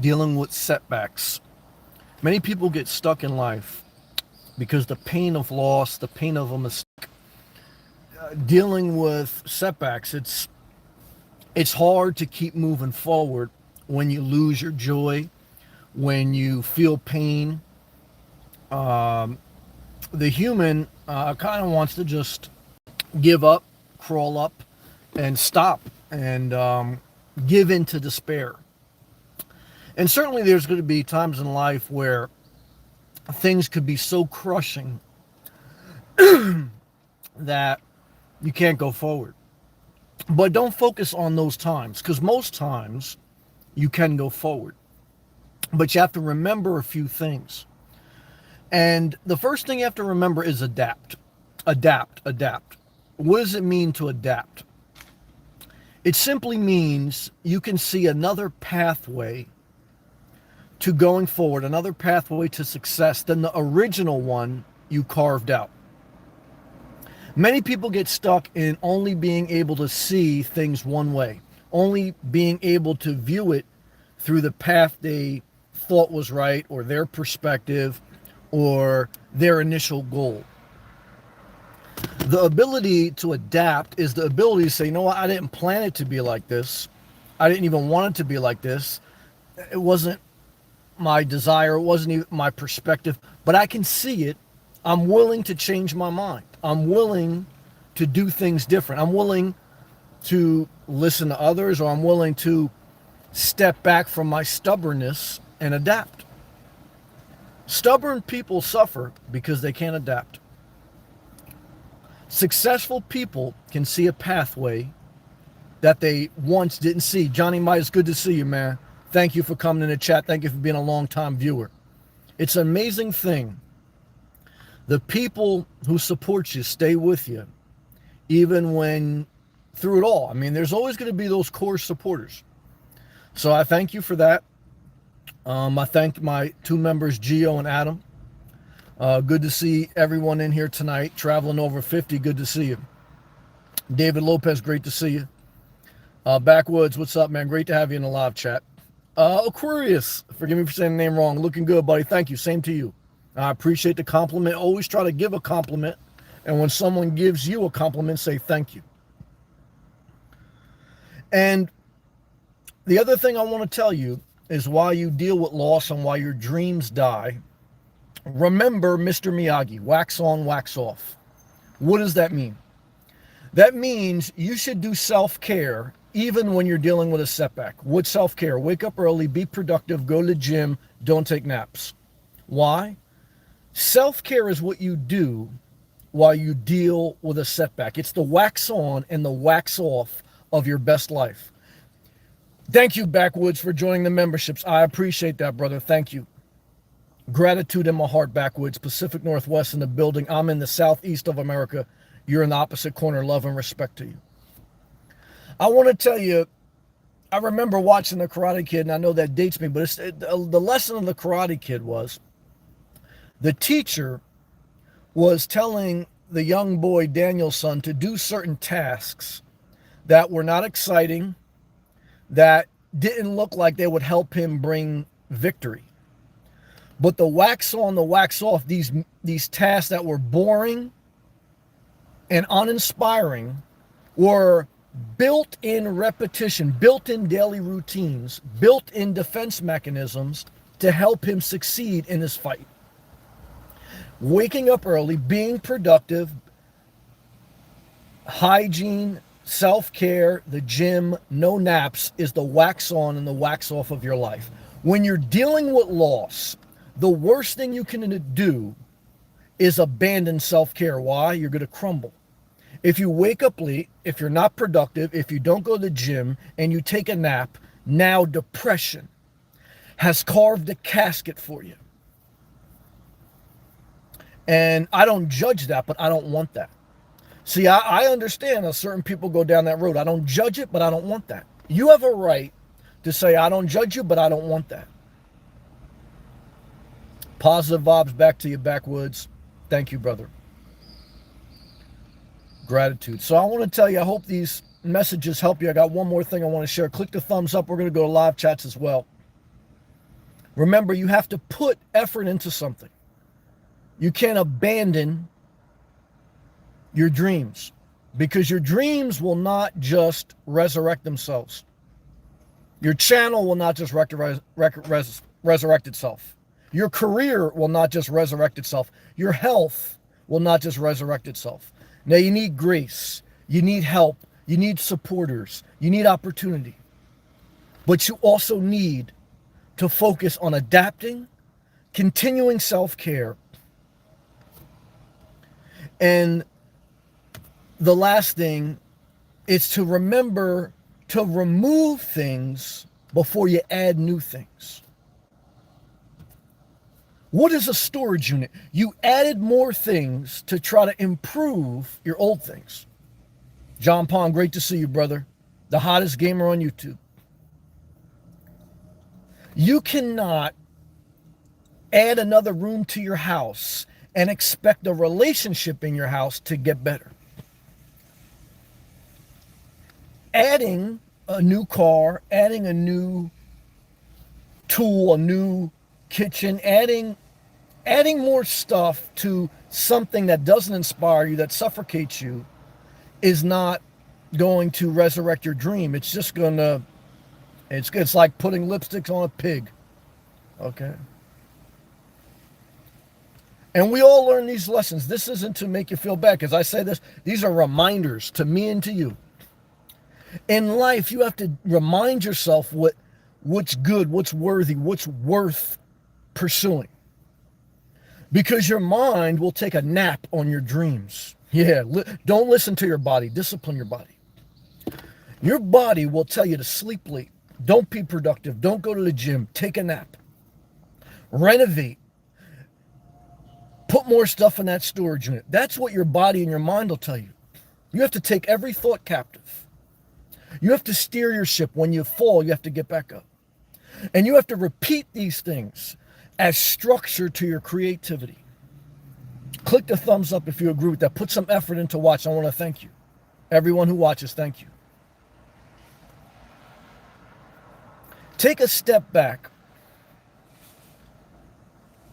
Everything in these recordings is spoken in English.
dealing with setbacks. Many people get stuck in life because the pain of loss, the pain of a mistake, dealing with setbacks, it's hard to keep moving forward when you lose your joy, when you feel pain. The human kind of wants to just give up, crawl up, and stop and give in to despair. And certainly there's going to be times in life where things could be so crushing that you can't go forward. But don't focus on those times, because most times you can go forward. But you have to remember a few things. And the first thing you have to remember is adapt. Adapt. What does it mean to adapt? It simply means you can see another pathway to going forward, another pathway to success than the original one you carved out. Many people get stuck in only being able to see things one way, only being able to view it through the path they thought was right, or their perspective, or their initial goal. The ability to adapt is the ability to say, you know what, I didn't plan it to be like this. I didn't even want it to be like this. It wasn't my desire, it wasn't even my perspective, but I can see it. I'm willing to change my mind. I'm willing to do things different. I'm willing to listen to others, or I'm willing to step back from my stubbornness and adapt. Stubborn people suffer because they can't adapt. Successful people can see a pathway that they once didn't see. Johnny Might, it's good to see you, man. Thank you for coming in the chat. Thank you for being a long-time viewer. It's an amazing thing. The people who support you stay with you, even when, through it all. I mean, there's always going to be those core supporters. So I thank you for that. I thank my two members, Gio and Adam. Good to see everyone in here tonight. Traveling over 50, good to see you. David Lopez, great to see you. Backwoods, what's up, man? Great to have you in the live chat. Aquarius, forgive me for saying the name wrong. Looking good, buddy. Thank you. Same to you. I appreciate the compliment. Always try to give a compliment. And when someone gives you a compliment, say thank you. And the other thing I want to tell you is why you deal with loss and why your dreams die. Remember Mr. Miyagi, wax on, wax off. What does that mean? That means you should do self-care even when you're dealing with a setback. What self-care? Wake up early, be productive, go to the gym, don't take naps. Why? Self-care is what you do while you deal with a setback. It's the wax on and the wax off of your best life. Thank you, Backwoods, for joining the memberships. I appreciate that, brother. Thank you. Gratitude in my heart, Backwoods. Pacific Northwest in the building. I'm in the southeast of America. You're in the opposite corner. Love and respect to you. I want to tell you, I remember watching The Karate Kid, and I know that dates me, but the lesson of The Karate Kid was the teacher was telling the young boy, Daniel's-son, to do certain tasks that were not exciting, that didn't look like they would help him bring victory. But the wax on, the wax off, these tasks that were boring and uninspiring were built-in repetition, built-in daily routines, built-in defense mechanisms to help him succeed in his fight. Waking up early, being productive, hygiene, self-care, the gym, no naps is the wax on and the wax off of your life. When you're dealing with loss, the worst thing you can do is abandon self-care. Why? You're going to crumble. If you wake up late, if you're not productive, if you don't go to the gym and you take a nap, now depression has carved a casket for you. And I don't judge that, but I don't want that. See, I understand that certain people go down that road. I don't judge it, but I don't want that. You have a right to say, I don't judge you, but I don't want that. Positive vibes back to you, Backwoods. Thank you, brother. Gratitude. So I want to tell you, I hope these messages help you. I got one more thing I want to share. Click the thumbs up. We're going to go to live chats as well. Remember, you have to put effort into something. You can't abandon your dreams, because your dreams will not just resurrect themselves. Your channel will not just resurrect itself. Your career will not just resurrect itself. Your health will not just resurrect itself. Now, you need grace. You need help. You need supporters. You need opportunity. But you also need to focus on adapting, continuing self-care, and the last thing is to remember to remove things before you add new things. What is a storage unit? You added more things to try to improve your old things. John Pond, great to see you, brother. The hottest gamer on YouTube. You cannot add another room to your house and expect a relationship in your house to get better. Adding a new car, adding a new tool, a new kitchen, adding more stuff to something that doesn't inspire you, that suffocates you, is not going to resurrect your dream. It's just gonna, it's like putting lipsticks on a pig. Okay. And we all learn these lessons. This isn't to make you feel bad, because I say this, these are reminders to me and to you. In life, you have to remind yourself what's good, what's worthy, what's worth pursuing. Because your mind will take a nap on your dreams. Yeah, don't listen to your body. Discipline your body. Your body will tell you to sleep late. Don't be productive. Don't go to the gym. Take a nap. Renovate. Put more stuff in that storage unit. That's what your body and your mind will tell you. You have to take every thought captive. You have to steer your ship. When you fall, you have to get back up. And you have to repeat these things as structure to your creativity. Click the thumbs up if you agree with that. Put some effort into watch. I want to thank you. Everyone who watches, thank you. Take a step back.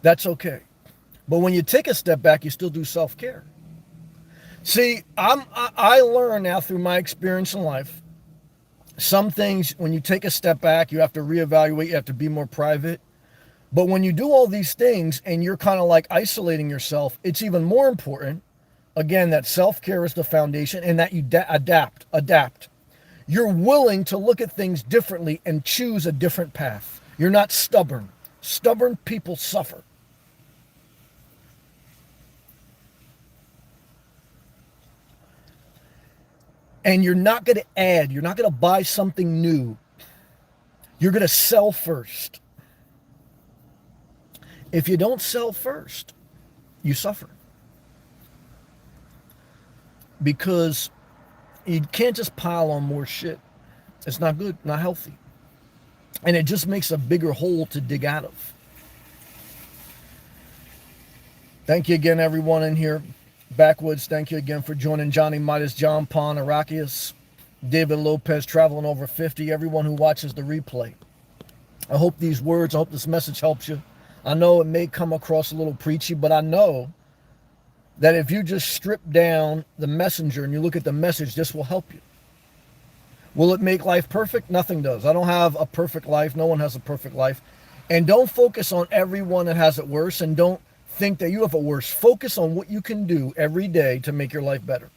That's okay. But when you take a step back, you still do self-care. See, I learn now through my experience in life, some things, when you take a step back, you have to reevaluate, you have to be more private. But when you do all these things and you're kind of like isolating yourself, it's even more important, again, that self-care is the foundation, and that you adapt. You're willing to look at things differently and choose a different path. You're not stubborn. Stubborn people suffer. And you're not going to add, you're not going to buy something new. You're going to sell first. If you don't sell first, you suffer. Because you can't just pile on more shit. It's not good, not healthy. And it just makes a bigger hole to dig out of. Thank you again, everyone in here. Backwoods, thank you again for joining. Johnny Midas, John Pond, Arakius, David Lopez, Traveling Over 50, everyone who watches the replay. I hope these words, I hope this message helps you. I know it may come across a little preachy, but I know that if you just strip down the messenger and you look at the message, this will help you. Will it make life perfect? Nothing does. I don't have a perfect life. No one has a perfect life. And don't focus on everyone that has it worse, and don't think that you have it worse. Focus on what you can do every day to make your life better.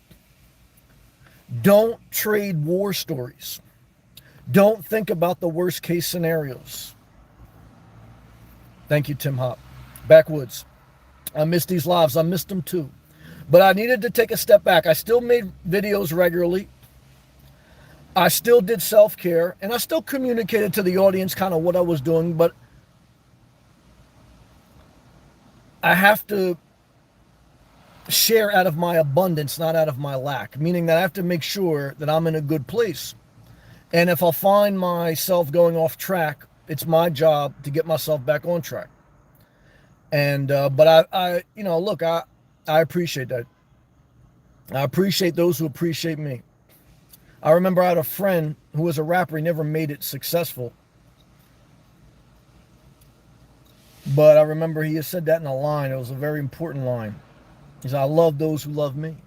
Don't trade war stories. Don't think about the worst case scenarios. Thank you, Tim Hop. Backwoods. I missed these lives. I missed them too. But I needed to take a step back. I still made videos regularly. I still did self-care. And I still communicated to the audience kind of what I was doing. But I have to share out of my abundance, not out of my lack. Meaning that I have to make sure that I'm in a good place. And if I find myself going off track, it's my job to get myself back on track. And, but I look, I appreciate that. I appreciate those who appreciate me. I remember I had a friend who was a rapper. He never made it successful. But I remember he had said that in a line. It was a very important line. He said, I love those who love me.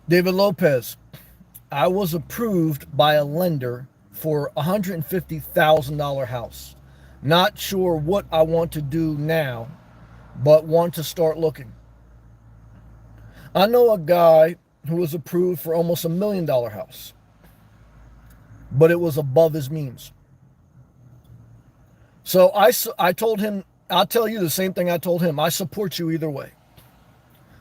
David Lopez, I was approved by a lender for a $150,000 house. Not sure what I want to do now, but want to start looking. I know a guy who was approved for almost $1 million house, but it was above his means. So I told him, I'll tell you the same thing I told him. I support you either way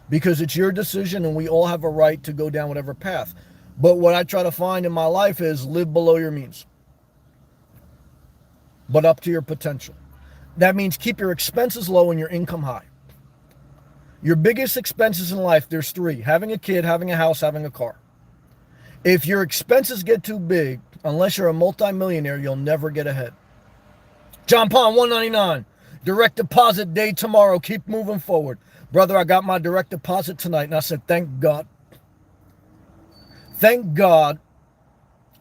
because it's your decision and we all have a right to go down whatever path. But what I try to find in my life is live below your means, but up to your potential. That means keep your expenses low and your income high. Your biggest expenses in life, there's three: having a kid, having a house, having a car. If your expenses get too big, unless you're a multimillionaire, you'll never get ahead. John Pond, 199. Direct deposit day tomorrow. Keep moving forward. Brother, I got my direct deposit tonight, and I said, thank God. Thank God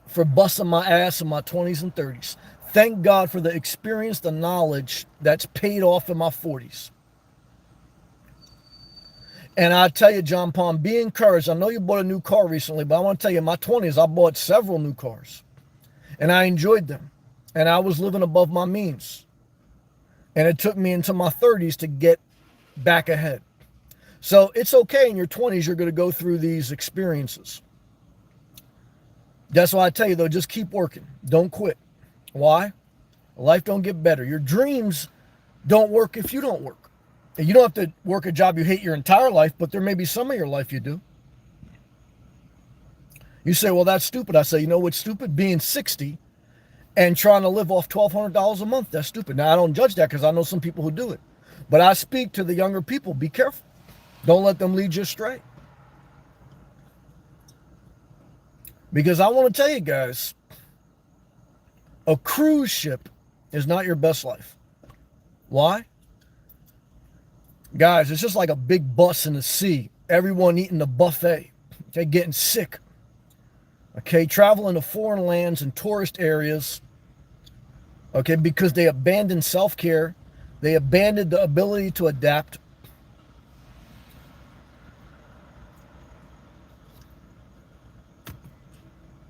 for busting my ass in my 20s and 30s. Thank God for the experience, the knowledge that's paid off in my 40s. And I tell you, John Pond, be encouraged. I know you bought a new car recently, but I want to tell you, in my 20s, I bought several new cars. And I enjoyed them. And I was living above my means. And it took me into my 30s to get back ahead. So it's okay in your 20s, you're going to go through these experiences. That's why I tell you, though, just keep working. Don't quit. Why? Life don't get better. Your dreams don't work if you don't work. And you don't have to work a job you hate your entire life, but there may be some of your life you do. You say, well, that's stupid. I say, you know what's stupid? Being 60 and trying to live off $1,200 a month. That's stupid. Now, I don't judge that because I know some people who do it. But I speak to the younger people. Be careful. Don't let them lead you astray. Because I want to tell you guys, a cruise ship is not your best life. Why? Guys, it's just like a big bus in the sea. Everyone eating the buffet. Okay, getting sick. Okay, traveling to foreign lands and tourist areas. Okay, because they abandoned self-care. They abandoned the ability to adapt.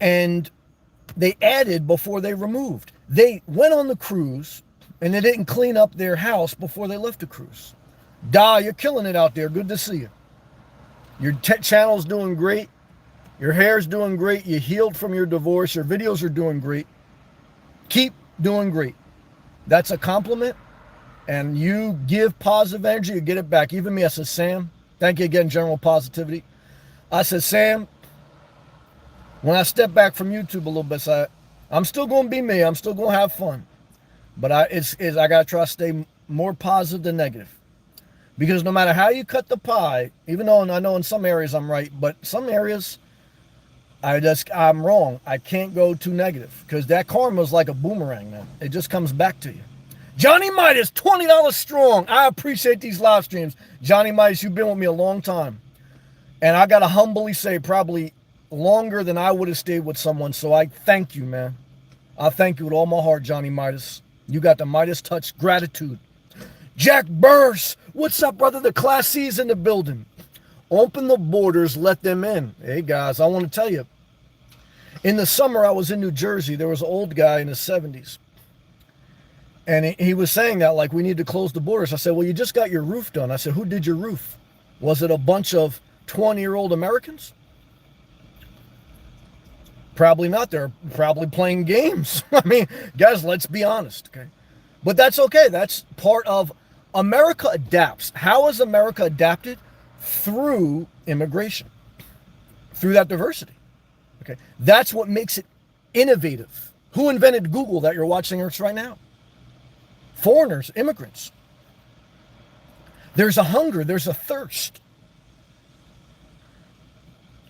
And they added before they removed. They went on the cruise and they didn't clean up their house before they left the cruise. Da, you're killing it out there. Good to see you. Your channel's doing great. Your hair's doing great. You healed from your divorce. Your videos are doing great. Keep doing great. That's a compliment. And you give positive energy, you get it back. Even me, I said, Sam, thank you again, General Positivity. I said, Sam, when I step back from YouTube a little bit, I'm still going to be me. I'm still going to have fun. But I got to try to stay more positive than negative. Because no matter how you cut the pie, even though I know in some areas I'm right, but some areas I'm wrong. I can't go too negative because that karma is like a boomerang, man. It just comes back to you. Johnny Midas, $20 strong. I appreciate these live streams. Johnny Midas, you've been with me a long time. And I got to humbly say probably longer than I would have stayed with someone. So I thank you, man. I thank you with all my heart, Johnny Midas. You got the Midas touch. Gratitude. Jack Burrs, what's up, brother? The Class C's in the building. Open the borders, let them in. Hey, guys, I want to tell you. In the summer, I was in New Jersey. There was an old guy in his 70s. And he was saying that, like, we need to close the borders. I said, well, you just got your roof done. I said, who did your roof? Was it a bunch of 20-year-old Americans? Probably not. They're probably playing games. I mean, guys, let's be honest, okay? But that's okay. That's part of America adapts. How has America adapted? Through immigration, through that diversity. Okay, that's what makes it innovative. Who invented Google that you're watching us right now? Foreigners, immigrants. There's a hunger, there's a thirst.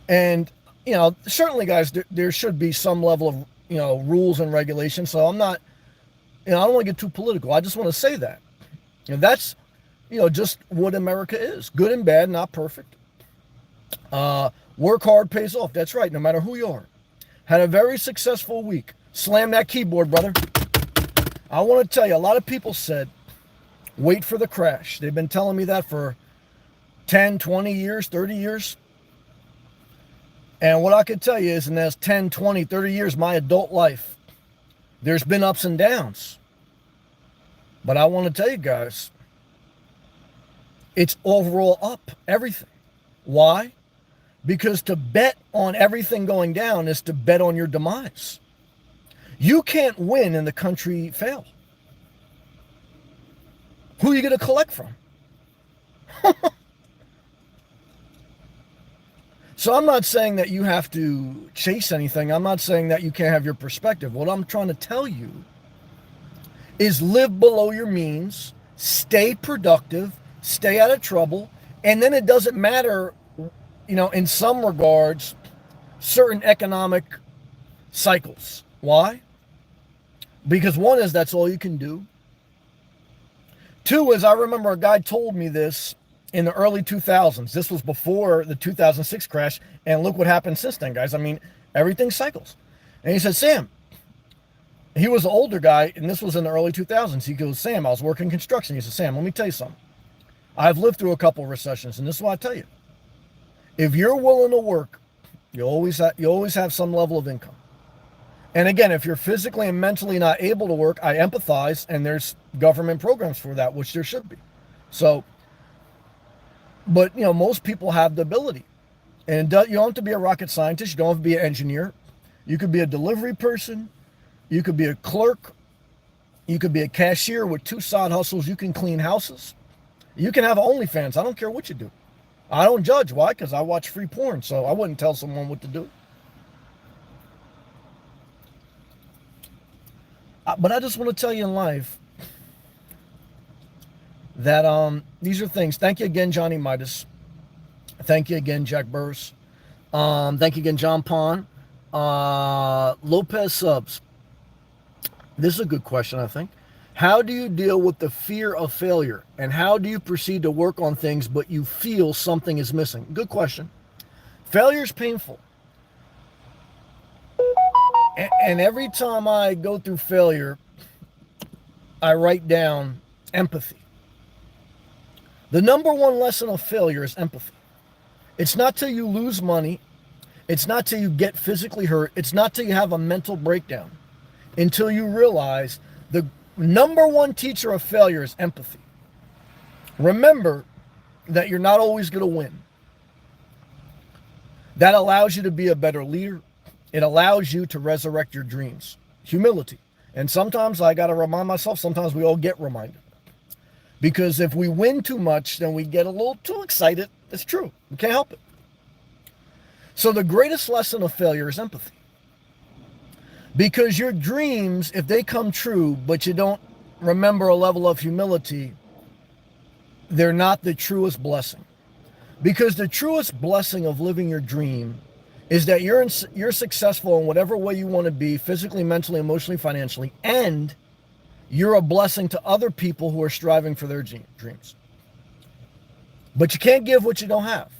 And, you know, certainly, guys, there should be some level of, you know, rules and regulations. So I'm not, you know, I don't want to get too political. I just want to say that. And that's, you know, just what America is. Good and bad, not perfect. Work hard pays off. That's right, no matter who you are. Had a very successful week. Slam that keyboard, brother. I want to tell you, a lot of people said, wait for the crash. They've been telling me that for 10, 20 years, 30 years. And what I could tell you is in those 10, 20, 30 years, my adult life, there's been ups and downs. But I want to tell you guys, it's overall up, everything. Why? Because to bet on everything going down is to bet on your demise. You can't win and the country fail. Who are you going to collect from? So I'm not saying that you have to chase anything. I'm not saying that you can't have your perspective. What I'm trying to tell you is live below your means, stay productive, stay out of trouble, and then it doesn't matter, in some regards, certain economic cycles. Why? Because one is that's all you can do. Two is I remember a guy told me this in the early 2000s. This was before the 2006 crash, and look what happened since then, guys. I mean, everything cycles. And he said, Sam, he was an older guy, and this was in the early 2000s. He goes, Sam, I was working construction. He said, Sam, let me tell you something. I've lived through a couple of recessions, and this is what I tell you. If you're willing to work, you always have some level of income. And again, if you're physically and mentally not able to work, I empathize, and there's government programs for that, which there should be. So, but most people have the ability. And you don't have to be a rocket scientist. You don't have to be an engineer. You could be a delivery person. You could be a clerk. You could be a cashier with 2 side hustles. You can clean houses. You can have OnlyFans. I don't care what you do. I don't judge. Why? Because I watch free porn, so I wouldn't tell someone what to do. But I just want to tell you in life that these are things. Thank you again, Johnny Midas. Thank you again, Jack Burris. Thank you again, John Pond. Lopez Subs. This is a good question, I think. How do you deal with the fear of failure? And how do you proceed to work on things but you feel something is missing? Good question. Failure is painful. And every time I go through failure, I write down empathy. The number one lesson of failure is empathy. It's not till you lose money. It's not till you get physically hurt. It's not till you have a mental breakdown. Until you realize the number one teacher of failure is empathy. Remember that you're not always going to win. That allows you to be a better leader. It allows you to resurrect your dreams. Humility. And sometimes I got to remind myself, sometimes we all get reminded. Because if we win too much, then we get a little too excited. It's true. We can't help it. So the greatest lesson of failure is empathy. Because your dreams, if they come true, but you don't remember a level of humility, they're not the truest blessing. Because the truest blessing of living your dream is that you're successful in whatever way you want to be, physically, mentally, emotionally, financially, and you're a blessing to other people who are striving for their dreams. But you can't give what you don't have.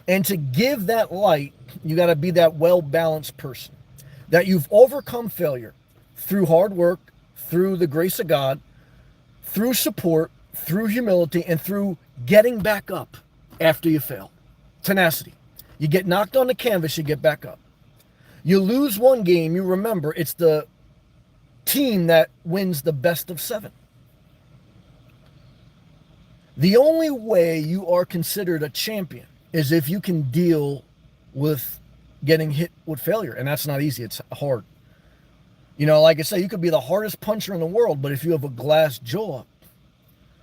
And to give that light, you got to be that well-balanced person. That you've overcome failure through hard work, through the grace of God, through support, through humility, and through getting back up after you fail. Tenacity. You get knocked on the canvas, you get back up. You lose one game, you remember it's the team that wins the best of 7. The only way you are considered a champion is if you can deal with getting hit with failure. And that's not easy. It's hard. Like I say, you could be the hardest puncher in the world, but if you have a glass jaw,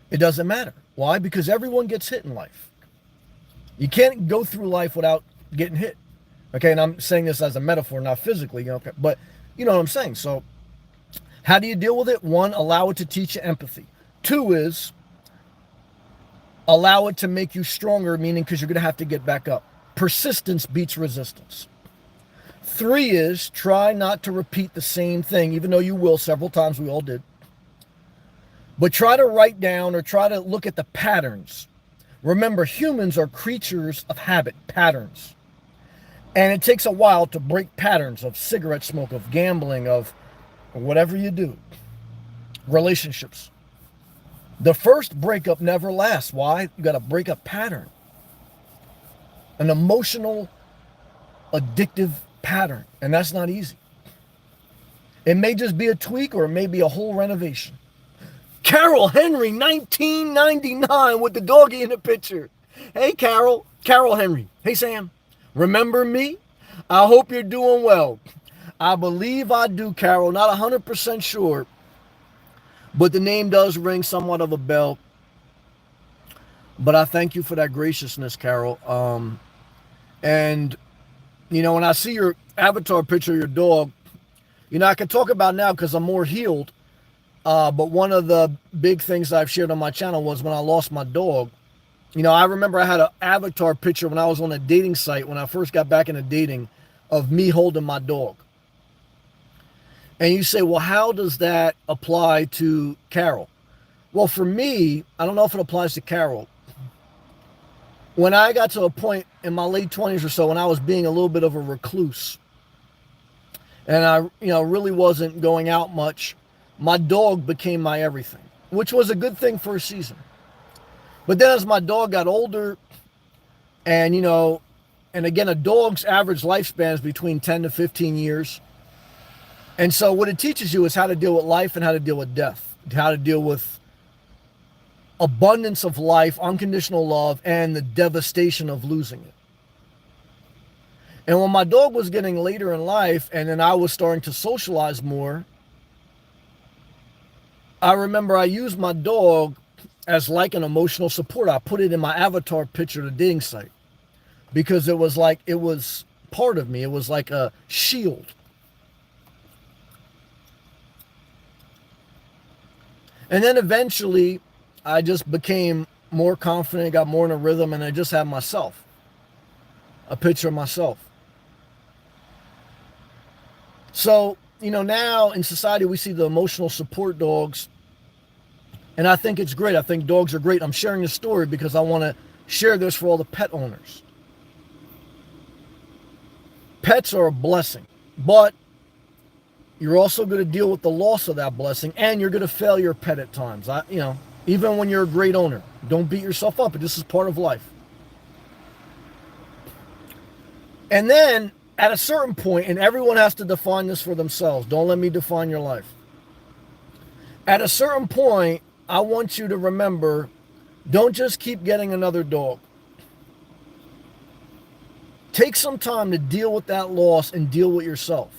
it doesn't matter. Why? Because everyone gets hit in life. You can't go through life without getting hit. Okay, and I'm saying this as a metaphor, not physically, okay, but you know what I'm saying. So how do you deal with it? 1, allow it to teach you empathy. 2 is allow it to make you stronger, meaning because you're going to have to get back up. Persistence beats resistance. 3 is try not to repeat the same thing, even though you will several times. We all did. But try to write down or try to look at the patterns. Remember, humans are creatures of habit, patterns. And it takes a while to break patterns of cigarette smoke, of gambling, of whatever you do. Relationships. The first breakup never lasts. Why? You got a breakup pattern, an emotional, addictive pattern, and that's not easy. It may just be a tweak or it may be a whole renovation. Carol Henry, 1999, with the doggy in the picture. Hey, Carol. Carol Henry. Hey, Sam. Remember me? I hope you're doing well. I believe I do, Carol. Not 100% sure, but the name does ring somewhat of a bell. But I thank you for that graciousness, Carol. And, when I see your avatar picture of your dog, I can talk about now because I'm more healed. But one of the big things I've shared on my channel was when I lost my dog. I remember I had an avatar picture when I was on a dating site, when I first got back into dating, of me holding my dog. And you say, well, how does that apply to Carol? Well, for me, I don't know if it applies to Carol. When I got to a point in my late 20s or so, when I was being a little bit of a recluse, and I, really wasn't going out much, my dog became my everything, which was a good thing for a season. But then as my dog got older, and, and again, a dog's average lifespan is between 10 to 15 years. And so what it teaches you is how to deal with life and how to deal with death, how to deal with abundance of life, unconditional love, and the devastation of losing it. And when my dog was getting later in life, and then I was starting to socialize more, I remember I used my dog as like an emotional support. I put it in my avatar picture of the dating site because it was part of me. It was like a shield. And then eventually I just became more confident, got more in a rhythm, and I just had myself, a picture of myself. So, now in society we see the emotional support dogs, and I think it's great. I think dogs are great. I'm sharing this story because I want to share this for all the pet owners. Pets are a blessing, but you're also going to deal with the loss of that blessing, and you're going to fail your pet at times. Even when you're a great owner, don't beat yourself up. This is part of life. And then at a certain point, and everyone has to define this for themselves. Don't let me define your life. At a certain point, I want you to remember, don't just keep getting another dog. Take some time to deal with that loss and deal with yourself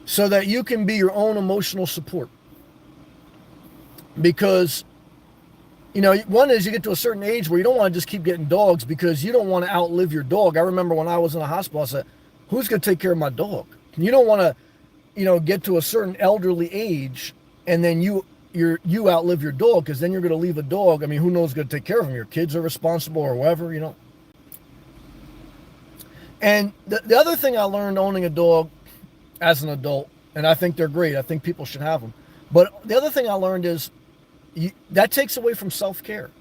so that you can be your own emotional support. Because, one is you get to a certain age where you don't want to just keep getting dogs because you don't want to outlive your dog. I remember when I was in the hospital, I said, who's going to take care of my dog? You don't want to, get to a certain elderly age and then you outlive your dog, because then you're going to leave a dog. I mean, who knows who's going to take care of him? Your kids are responsible or whatever, And the other thing I learned owning a dog as an adult, and I think they're great. I think people should have them. But the other thing I learned is that takes away from self-care.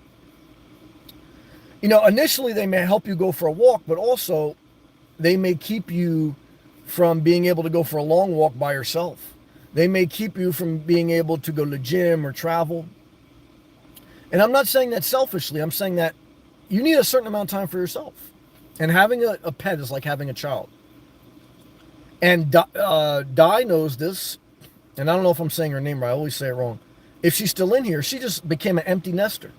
Initially they may help you go for a walk, but also they may keep you from being able to go for a long walk by yourself. They may keep you from being able to go to the gym or travel. And I'm not saying that selfishly. I'm saying that you need a certain amount of time for yourself. And having a pet is like having a child. And Di knows this. And I don't know if I'm saying her name right. I always say it wrong. If she's still in here, she just became an empty nester.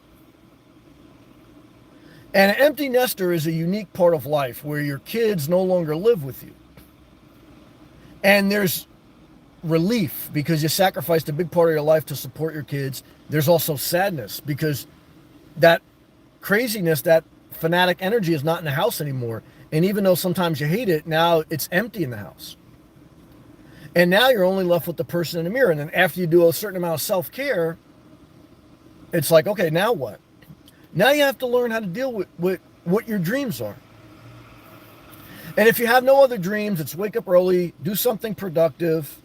And an empty nester is a unique part of life where your kids no longer live with you. And there's relief because you sacrificed a big part of your life to support your kids. There's also sadness because that craziness, that fanatic energy is not in the house anymore. And even though sometimes you hate it, now it's empty in the house. And now you're only left with the person in the mirror. And then after you do a certain amount of self-care, it's like, okay, now what? Now you have to learn how to deal with what your dreams are. And if you have no other dreams, it's wake up early, do something productive,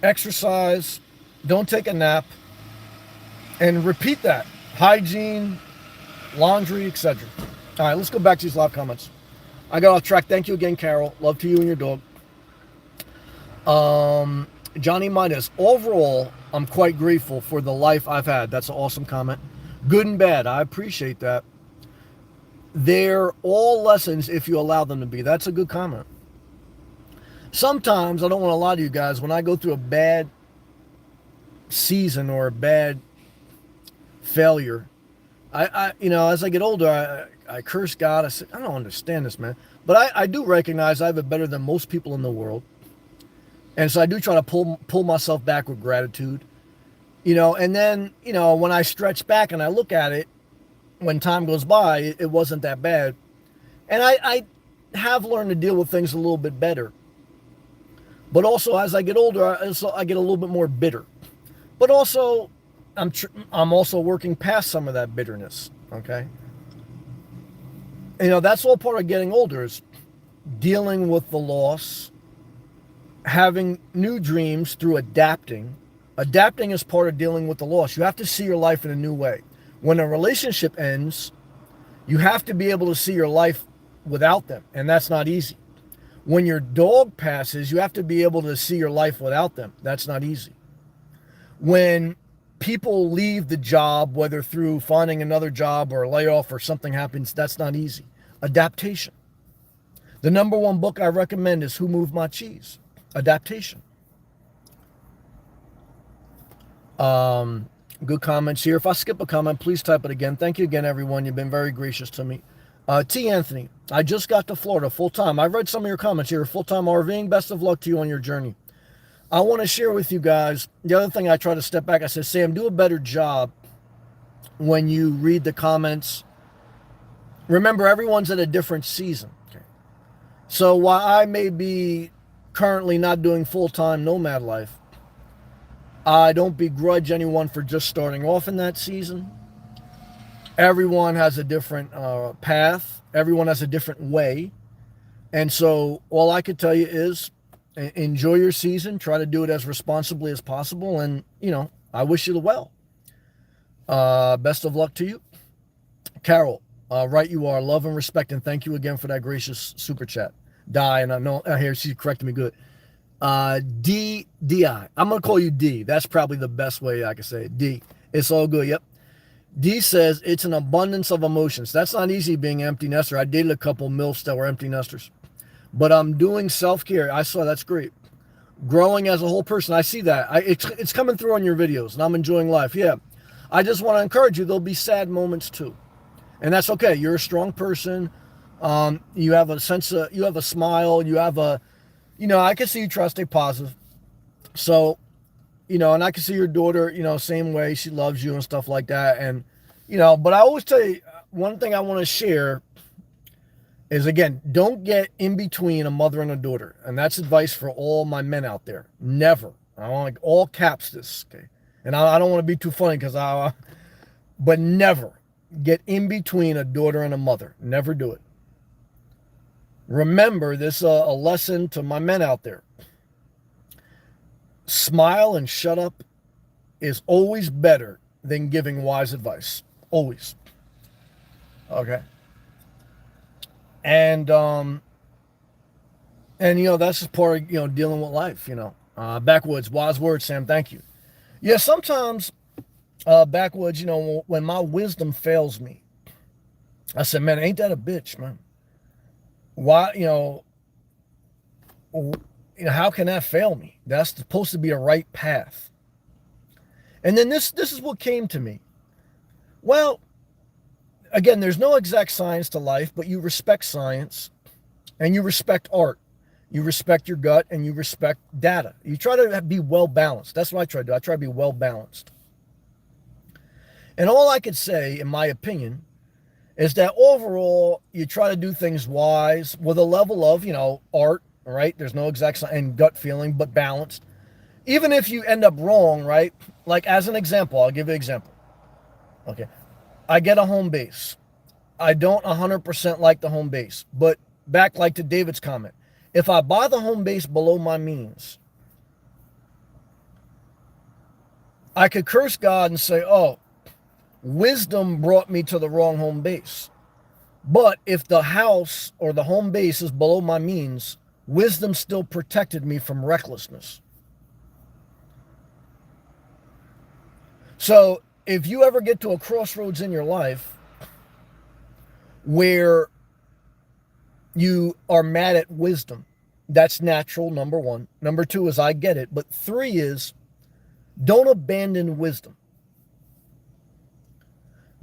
exercise, don't take a nap, and repeat that. Hygiene, laundry, etc. All right, let's go back to these live comments. I got off track. Thank you again, Carol. Love to you and your dog. Johnny Midas, overall, I'm quite grateful for the life I've had. That's an awesome comment. Good and bad. I appreciate that. They're all lessons if you allow them to be. That's a good comment. Sometimes, I don't want to lie to you guys, when I go through a bad season or a bad failure, as I get older, I curse God. I said, I don't understand this, man. But I do recognize I have it better than most people in the world. And so I do try to pull myself back with gratitude, and then, when I stretch back and I look at it, when time goes by, it wasn't that bad. And I have learned to deal with things a little bit better. But also, as I get older, I get a little bit more bitter. But also, I'm also working past some of that bitterness, okay? That's all part of getting older, is dealing with the loss, having new dreams through adapting. Adapting is part of dealing with the loss. You have to see your life in a new way. When a relationship ends, you have to be able to see your life without them, and that's not easy. When your dog passes, you have to be able to see your life without them. That's not easy. When people leave the job, whether through finding another job or a layoff or something happens, that's not easy. Adaptation. The number one book I recommend is Who Moved My Cheese? Adaptation. Good comments here. If I skip a comment, please type it again. Thank you again, everyone. You've been very gracious to me. T. Anthony, I just got to Florida full-time. I've read some of your comments here. Full-time RVing. Best of luck to you on your journey. I want to share with you guys, the other thing I try to step back, I said, Sam, do a better job when you read the comments. Remember, everyone's at a different season. Okay. So while I may be currently not doing full-time nomad life, I don't begrudge anyone for just starting off in that season. Everyone has a different path. Everyone has a different way. And so all I could tell you is enjoy your season. Try to do it as responsibly as possible. And, I wish you the well. Best of luck to you. Carol, right you are. Love and respect. And thank you again for that gracious super chat. And I know, here she corrected me good. D-I. I'm going to call you D. That's probably the best way I can say it. D. It's all good. Yep. D says, it's an abundance of emotions. That's not easy being an empty nester. I dated a couple MILFs that were empty nesters. But I'm doing self-care. I saw that's great. Growing as a whole person. I see that. It's coming through on your videos, and I'm enjoying life. Yeah. I just want to encourage you. There'll be sad moments too. And that's okay. You're a strong person. You have a you have a smile. You have I can see you try to stay positive. So, and I can see your daughter, same way. She loves you and stuff like that. And, but I always tell you, one thing I want to share is, again, don't get in between a mother and a daughter. And that's advice for all my men out there. Never. I want like all caps this, okay? And I don't want to be too funny but never get in between a daughter and a mother. Never do it. Remember, this a lesson to my men out there. Smile and shut up is always better than giving wise advice. Always. Okay. And that's just part of, dealing with life, Backwoods, wise words, Sam, thank you. Yeah, sometimes, backwoods, when my wisdom fails me, I said, man, ain't that a bitch, man? Why, how can that fail me? That's supposed to be a right path. And then this is what came to me. Well, again, there's no exact science to life, but you respect science and you respect art. You respect your gut and you respect data. You try to be well balanced. That's what I try to do. I try to be well balanced. And all I could say, in my opinion, is that overall, you try to do things wise with a level of, art, right? There's no exact science and gut feeling, but balanced. Even if you end up wrong, right? Like as an example, I'll give you an example. Okay. I get a home base. I don't 100% like the home base, but back like to David's comment, if I buy the home base below my means, I could curse God and say, oh, wisdom brought me to the wrong home base. But if the house or the home base is below my means, wisdom still protected me from recklessness. So if you ever get to a crossroads in your life where you are mad at wisdom, that's natural, number one. Number two is I get it. But three is don't abandon wisdom.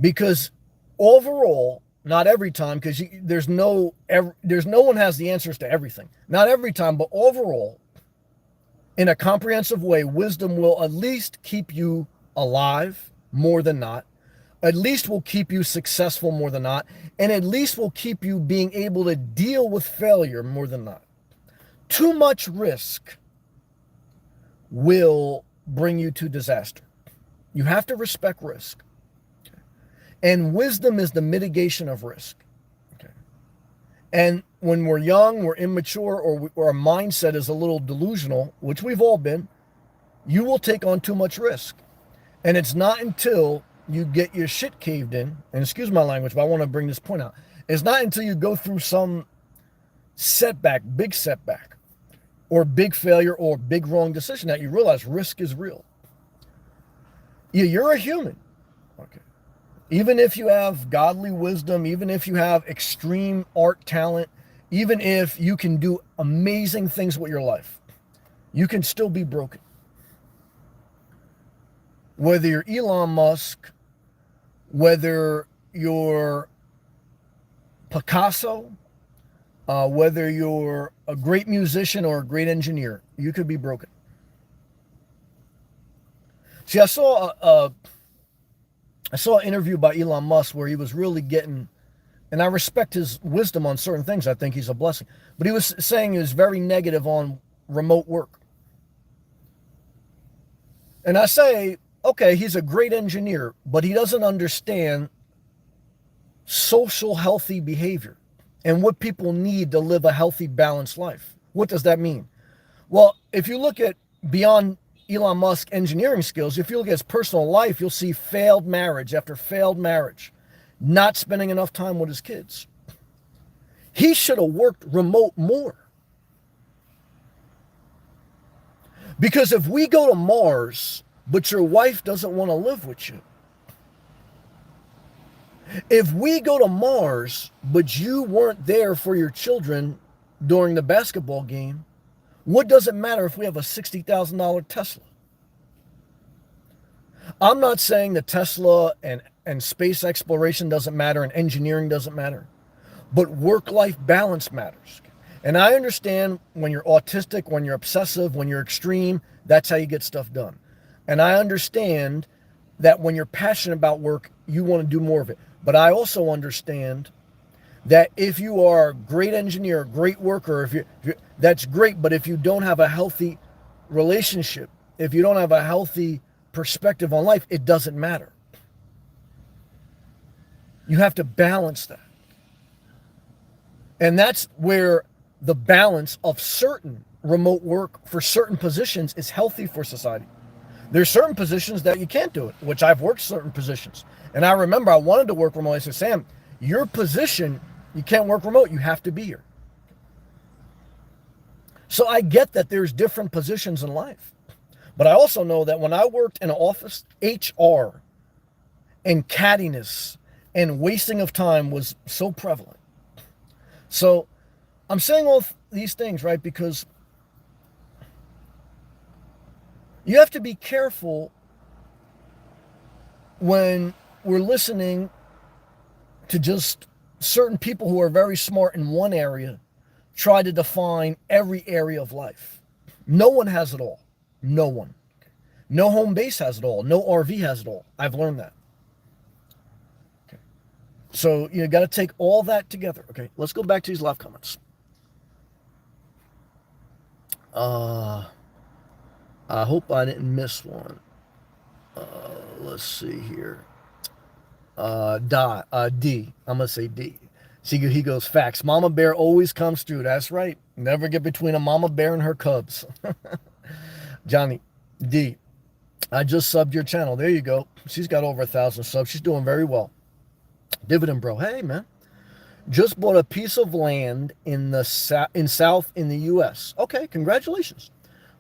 Because overall, not every time, because there's no one has the answers to everything. Not every time, but overall, in a comprehensive way, wisdom will at least keep you alive more than not. At least will keep you successful more than not, and at least will keep you being able to deal with failure more than not. Too much risk will bring you to disaster. You have to respect risk. And wisdom is the mitigation of risk. Okay. And when we're young, we're immature, or our mindset is a little delusional, which we've all been, you will take on too much risk. And it's not until you get your shit caved in, and excuse my language, but I want to bring this point out. It's not until you go through some setback, or big failure, or big wrong decision that you realize risk is real. Yeah, you're a human. Okay. Even if you have godly wisdom, even if you have extreme art talent, even if you can do amazing things with your life, you can still be broken. Whether you're Elon Musk, whether you're Picasso, whether you're a great musician or a great engineer, you could be broken. See, I saw an interview by Elon Musk where he was really getting, and I respect his wisdom on certain things. I think he's a blessing. But he was saying he was very negative on remote work. And I say, okay, he's a great engineer, but he doesn't understand social healthy behavior and what people need to live a healthy, balanced life. What does that mean? Well, if you look at beyond Elon Musk engineering skills, if you look at his personal life, you'll see failed marriage after failed marriage, not spending enough time with his kids. He should have worked remote more. Because if we go to Mars, but your wife doesn't want to live with you, if we go to Mars, but you weren't there for your children during the basketball game, what does it matter if we have a $60,000 Tesla? I'm not saying that Tesla and space exploration doesn't matter and engineering doesn't matter, but work-life balance matters. And I understand when you're autistic, when you're obsessive, when you're extreme, that's how you get stuff done. And I understand that when you're passionate about work, you want to do more of it. But I also understand that if you are a great engineer, a great worker, if you that's great, but if you don't have a healthy relationship, if you don't have a healthy perspective on life, it doesn't matter. You have to balance that. And that's where the balance of certain remote work for certain positions is healthy for society. There's certain positions that you can't do it, which I've worked certain positions. And I remember I wanted to work remote. I said, Sam, your position, you can't work remote. You have to be here. So I get that there's different positions in life. But I also know that when I worked in an office, HR and cattiness and wasting of time was so prevalent. So I'm saying all these things, right, because you have to be careful when we're listening to just certain people who are very smart in one area try to define every area of life. No one has it all. No one. No home base has it all. No RV has it all. I've learned that. Okay. So you got to take all that together. Okay, let's go back to these live comments. I hope I didn't miss one. Let's see here. D. I'm going to say D. See, he goes, facts. Mama bear always comes through. That's right. Never get between a mama bear and her cubs. Johnny, D. I just subbed your channel. There you go. She's got over 1,000 subs. She's doing very well. Dividend bro. Hey, man. Just bought a piece of land in the south in the U.S. Okay, congratulations.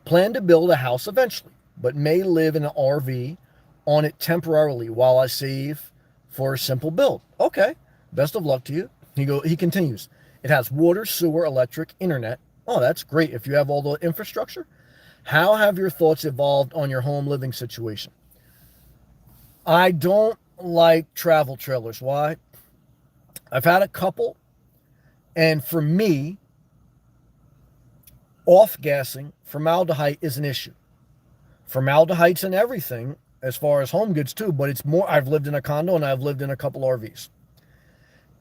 Plan to build a house eventually, but may live in an RV on it temporarily while I save for a simple build. Okay, best of luck to you. He continues. It has water, sewer, electric, internet. Oh, that's great if you have all the infrastructure. How have your thoughts evolved on your home living situation? I don't like travel trailers. Why? I've had a couple, and for me, off gassing, formaldehyde is an issue. Formaldehyde's in everything as far as home goods too, but it's more. I've lived in a condo and I've lived in a couple RVs.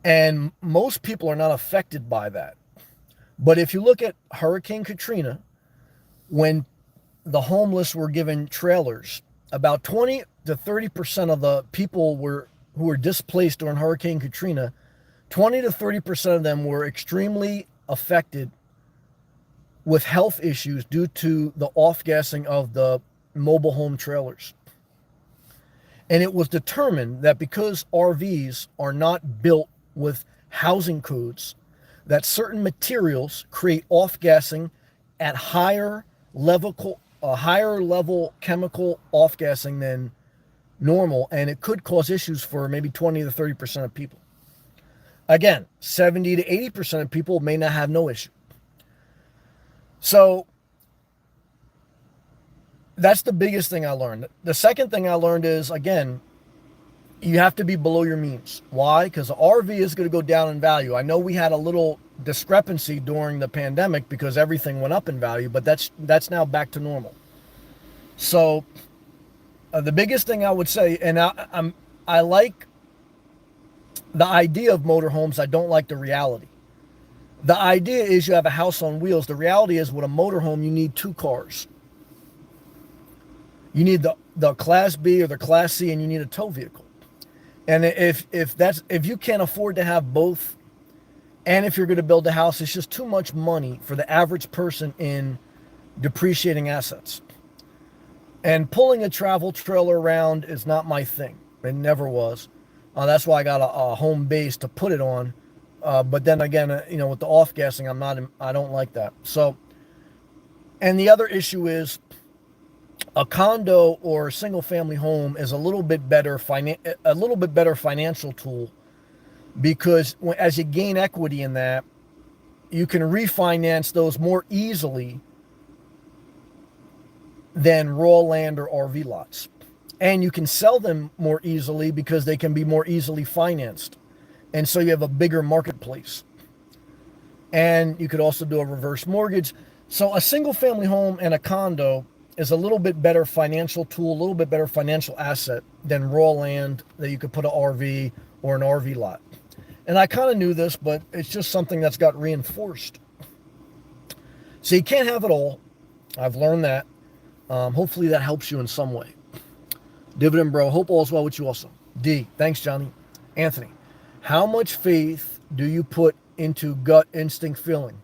And most people are not affected by that. But if you look at Hurricane Katrina, when the homeless were given trailers, about 20 to 30% of the people who were displaced during Hurricane Katrina, 20 to 30% of them were extremely affected with health issues due to the off-gassing of the mobile home trailers. And it was determined that because RVs are not built with housing codes, that certain materials create off-gassing at higher level chemical off-gassing than normal, and it could cause issues for maybe 20 to 30% of people. Again, 70 to 80% of people may not have no issue. So that's the biggest thing I learned. The second thing I learned is, again, you have to be below your means. Why? Because the RV is going to go down in value. I know we had a little discrepancy during the pandemic because everything went up in value, but that's now back to normal. So the biggest thing I would say, and I like the idea of motorhomes. I don't like the reality. The idea is you have a house on wheels. The reality is with a motorhome, you need two cars. You need the Class B or the Class C, and you need a tow vehicle. And if you can't afford to have both, and if you're going to build a house, it's just too much money for the average person in depreciating assets. And pulling a travel trailer around is not my thing. It never was. That's why I got a home base to put it on. But then again, with the off-gassing, I don't like that. So, and the other issue is a condo or a single-family home is a little bit better financial tool, because as you gain equity in that, you can refinance those more easily than raw land or RV lots. And you can sell them more easily because they can be more easily financed. And so you have a bigger marketplace. And you could also do a reverse mortgage. So a single family home and a condo is a little bit better financial tool, a little bit better financial asset than raw land that you could put an RV or an RV lot. And I kind of knew this, but it's just something that's got reinforced. So you can't have it all. I've learned that. Hopefully that helps you in some way. Dividend Bro, hope all's well with you also. D, thanks Johnny. Anthony, how much faith do you put into gut instinct feeling?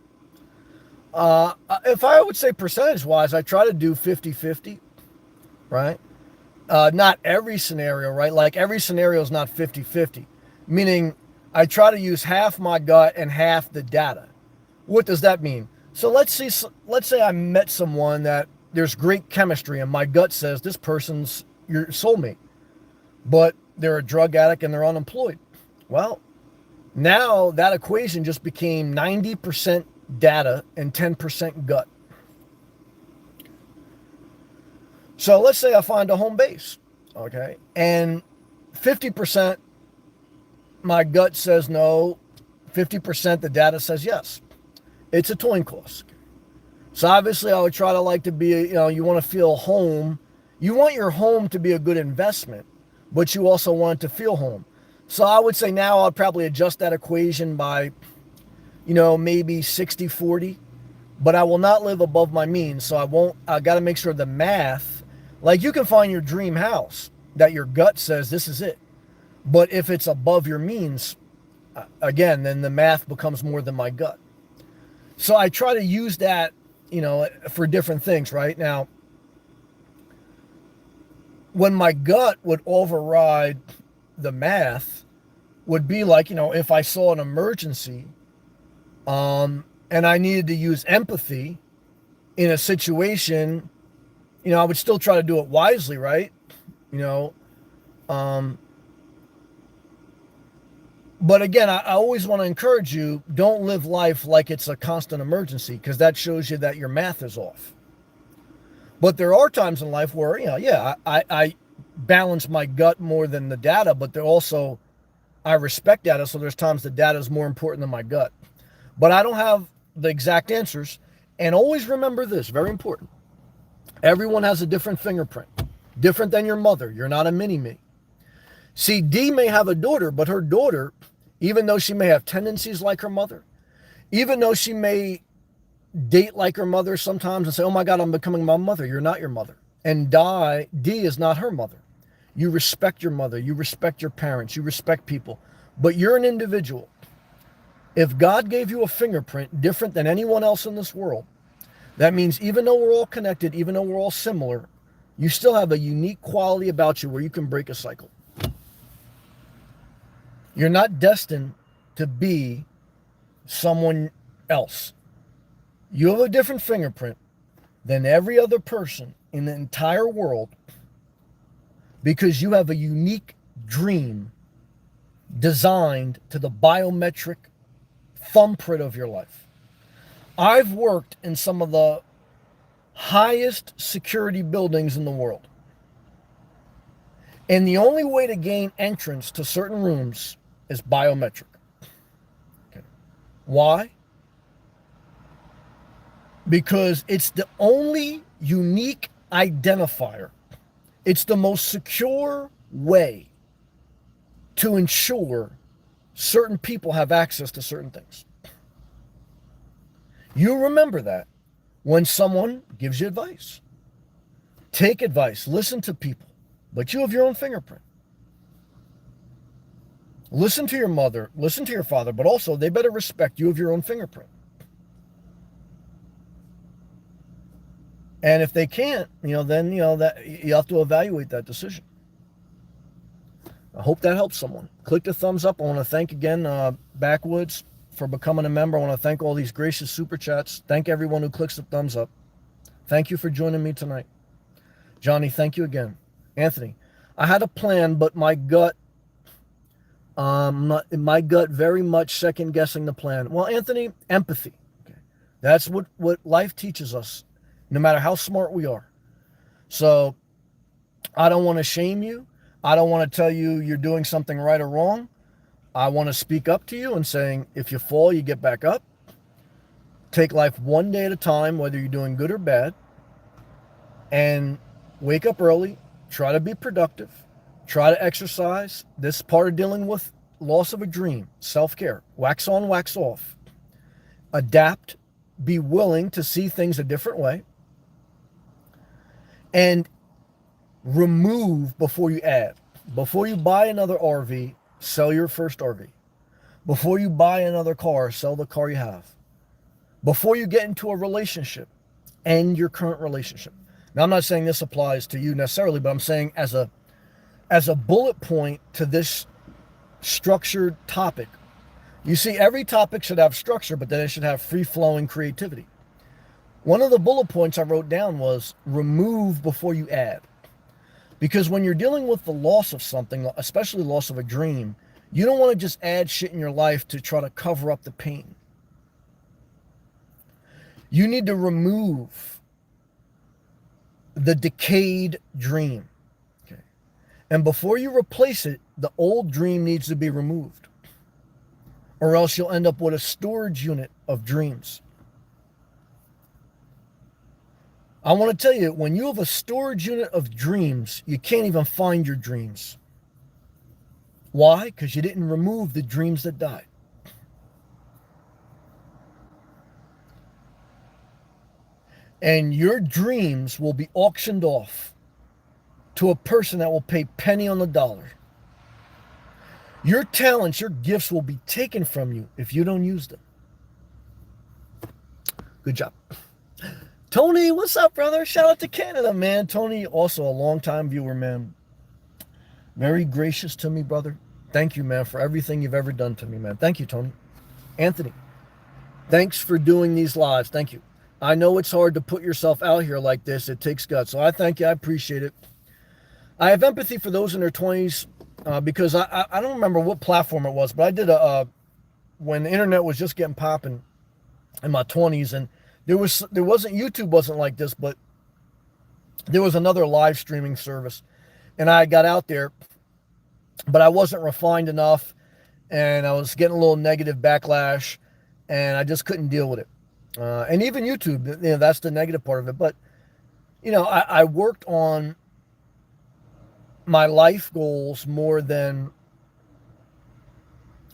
If I would say percentage-wise, I try to do 50-50, right? Not every scenario, right? Like every scenario is not 50-50, meaning I try to use half my gut and half the data. What does that mean? So let's say I met someone that there's great chemistry and my gut says this person's your soulmate, but they're a drug addict and they're unemployed. Well, now that equation just became 90% data and 10% gut. So let's say I find a home base, okay, and 50% my gut says no, 50% the data says yes. It's a coin toss. So obviously I would try to be, you want to feel home. You want your home to be a good investment, but you also want it to feel home. So I would say now I'll probably adjust that equation by, maybe 60-40, but I will not live above my means. So I got to make sure the math, like you can find your dream house that your gut says this is it. But if it's above your means, again, then the math becomes more than my gut. So I try to use that, for different things right now. When my gut would override the math would be like, if I saw an emergency, and I needed to use empathy in a situation, I would still try to do it wisely, right? you know. Um, but again, I always want to encourage you, don't live life like it's a constant emergency, because that shows you that your math is off. But there are times in life where, yeah, I balance my gut more than the data, but there also, I respect data. So there's times the data is more important than my gut. But I don't have the exact answers. And always remember this, very important. Everyone has a different fingerprint, different than your mother. You're not a mini-me. See, Dee may have a daughter, but her daughter, even though she may have tendencies like her mother, even though she may date like her mother sometimes and say, oh my God, I'm becoming my mother. You're not your mother. And Dee is not her mother. You respect your mother. You respect your parents. You respect people. But you're an individual. If God gave you a fingerprint different than anyone else in this world, that means even though we're all connected, even though we're all similar, you still have a unique quality about you where you can break a cycle. You're not destined to be someone else. You have a different fingerprint than every other person in the entire world because you have a unique dream designed to the biometric thumbprint of your life. I've worked in some of the highest security buildings in the world. And the only way to gain entrance to certain rooms is biometric. Okay. Why? Because it's the only unique identifier. It's the most secure way to ensure certain people have access to certain things. You remember that when someone gives you advice. Take advice, listen to people, but you have your own fingerprint. Listen to your mother, listen to your father, but also they better respect you have your own fingerprint. And if they can't, then that you have to evaluate that decision. I hope that helps someone. Click the thumbs up. I want to thank again Backwoods for becoming a member. I want to thank all these gracious super chats. Thank everyone who clicks the thumbs up. Thank you for joining me tonight. Johnny, thank you again. Anthony, I had a plan, but my gut very much second guessing the plan. Well, Anthony, empathy. Okay. That's what life teaches us, no matter how smart we are. So I don't want to shame you. I don't want to tell you you're doing something right or wrong. I want to speak up to you and saying, if you fall, you get back up. Take life one day at a time, whether you're doing good or bad. And wake up early. Try to be productive. Try to exercise. This is part of dealing with loss of a dream. Self-care. Wax on, wax off. Adapt. Be willing to see things a different way. And remove before you add. Before you buy another RV, sell your first RV. Before you buy another car, sell the car you have. Before you get into a relationship, end your current relationship. Now, I'm not saying this applies to you necessarily, but I'm saying as a bullet point to this structured topic. You see, every topic should have structure, but then it should have free-flowing creativity. One of the bullet points I wrote down was remove before you add. Because when you're dealing with the loss of something, especially loss of a dream, you don't want to just add shit in your life to try to cover up the pain. You need to remove the decayed dream. Okay. And before you replace it, the old dream needs to be removed. Or else you'll end up with a storage unit of dreams. I want to tell you, when you have a storage unit of dreams, you can't even find your dreams. Why? Because you didn't remove the dreams that died. And your dreams will be auctioned off to a person that will pay penny on the dollar. Your talents, your gifts will be taken from you if you don't use them. Good job. Tony, what's up, brother? Shout out to Canada, man. Tony, also a longtime viewer, man. Very gracious to me, brother. Thank you, man, for everything you've ever done to me, man. Thank you, Tony. Anthony, thanks for doing these lives. Thank you. I know it's hard to put yourself out here like this. It takes guts. So I thank you. I appreciate it. I have empathy for those in their 20s because I don't remember what platform it was, but I did when the internet was just getting popping in my 20s, and there wasn't YouTube wasn't like this, but there was another live streaming service, and I got out there, but I wasn't refined enough, and I was getting a little negative backlash, and I just couldn't deal with it. And even YouTube, that's the negative part of it. But I worked on my life goals more than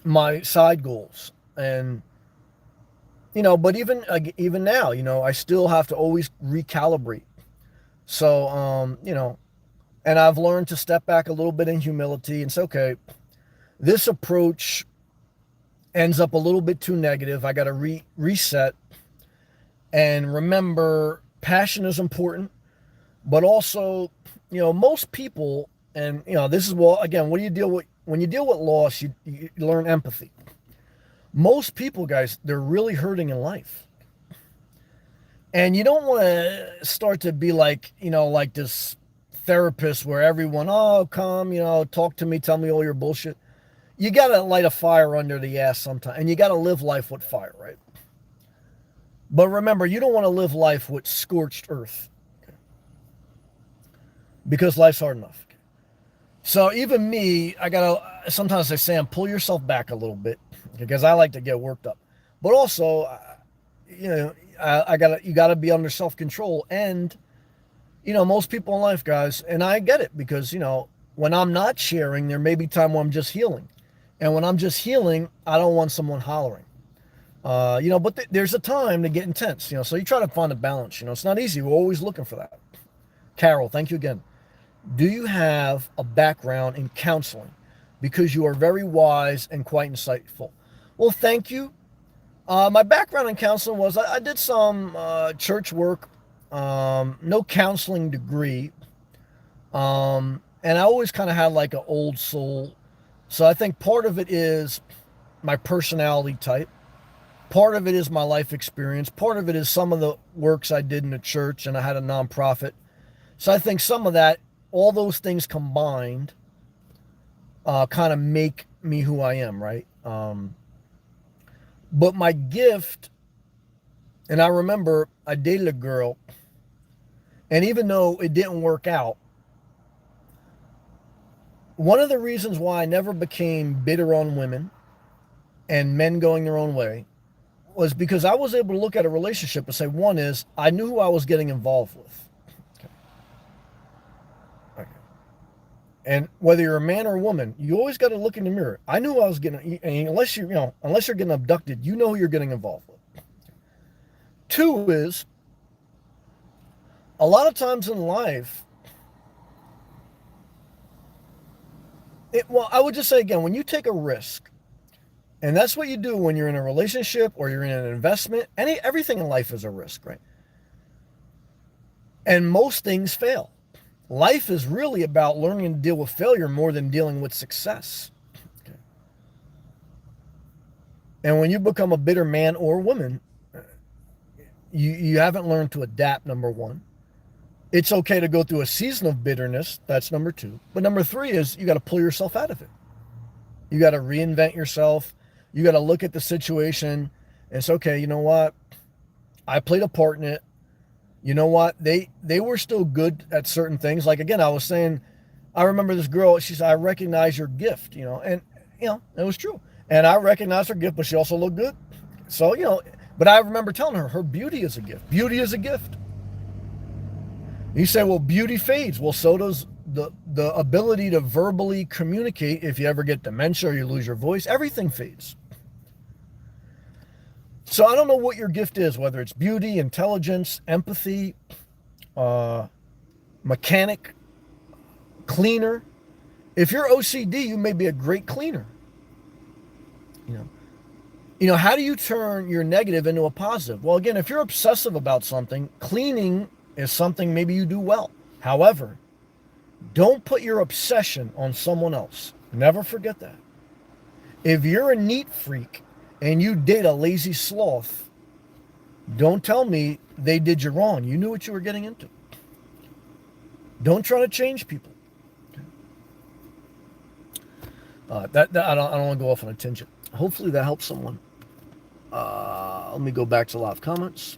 my side goals, and but even now, I still have to always recalibrate. So and I've learned to step back a little bit in humility and say, okay, this approach ends up a little bit too negative. I got to reset and remember passion is important, but also, most people, and this is, well, again, what do you deal with when you deal with loss? You learn empathy. Most people, guys, they're really hurting in life. And you don't want to start to be like, like this therapist where everyone, oh, come, talk to me, tell me all your bullshit. You got to light a fire under the ass sometime, and you got to live life with fire, right? But remember, you don't want to live life with scorched earth, because life's hard enough. So even me, sometimes I say, pull yourself back a little bit, because I like to get worked up. But also, you gotta be under self-control. And, most people in life, guys, and I get it, because, when I'm not sharing, there may be time when I'm just healing. And when I'm just healing, I don't want someone hollering. But there's a time to get intense, so you try to find a balance. It's not easy. We're always looking for that. Carol, thank you again. Do you have a background in counseling? Because you are very wise and quite insightful. Well, thank you. My background in counseling was I did some church work, no counseling degree. And I always kind of had like an old soul. So I think part of it is my personality type. Part of it is my life experience. Part of it is some of the works I did in the church, and I had a nonprofit. So I think some of that, all those things combined, kind of make me who I am, right? But my gift, and I remember I dated a girl, and even though it didn't work out, one of the reasons why I never became bitter on women and men going their own way was because I was able to look at a relationship and say, one is, I knew who I was getting involved with. Okay. And whether you're a man or a woman, you always got to look in the mirror. I knew I was getting, unless you're getting abducted, you know who you're getting involved with. Two is, a lot of times in life, I would just say again, when you take a risk, and that's what you do when you're in a relationship or you're in an investment, everything in life is a risk, right? And most things fail. Life is really about learning to deal with failure more than dealing with success. Okay. And when you become a bitter man or woman, you haven't learned to adapt, number one. It's okay to go through a season of bitterness. That's number two. But number three is you got to pull yourself out of it. You got to reinvent yourself. You got to look at the situation and say, okay, you know what? I played a part in it. You know what? They were still good at certain things. Like, again, I was saying, I remember this girl, she said, I recognize your gift, and, it was true. And I recognized her gift, but she also looked good. So, but I remember telling her beauty is a gift. Beauty is a gift. You say, well, beauty fades. Well, so does the ability to verbally communicate. If you ever get dementia or you lose your voice, everything fades. So I don't know what your gift is, whether it's beauty, intelligence, empathy, mechanic, cleaner. If you're OCD, you may be a great cleaner. How do you turn your negative into a positive? Well, again, if you're obsessive about something, cleaning is something maybe you do well. However, don't put your obsession on someone else. Never forget that. If you're a neat freak and you date a lazy sloth, don't tell me they did you wrong. You knew what you were getting into. Don't try to change people. I don't want to go off on a tangent. Hopefully that helps someone. Let me go back to live comments.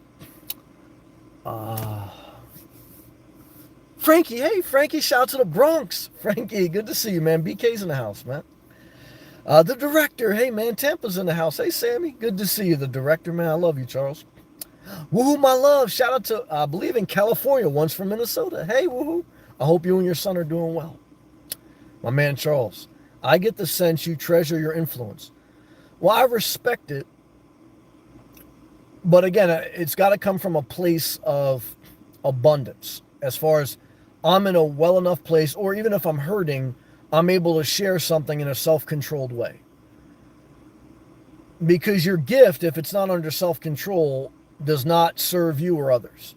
Frankie, hey Frankie, shout out to the Bronx. Frankie, good to see you, man. BK's in the house, man. The director, hey man, Tampa's in the house. Hey Sammy, good to see you. The director, man, I love you, Charles. Woohoo, my love. Shout out to, I believe in California, one's from Minnesota. Hey, woohoo. I hope you and your son are doing well. My man Charles, I get the sense you treasure your influence. Well, I respect it. But again, it's got to come from a place of abundance. As far as I'm in a well enough place, or even if I'm hurting, I'm able to share something in a self-controlled way. Because your gift, if it's not under self-control, does not serve you or others.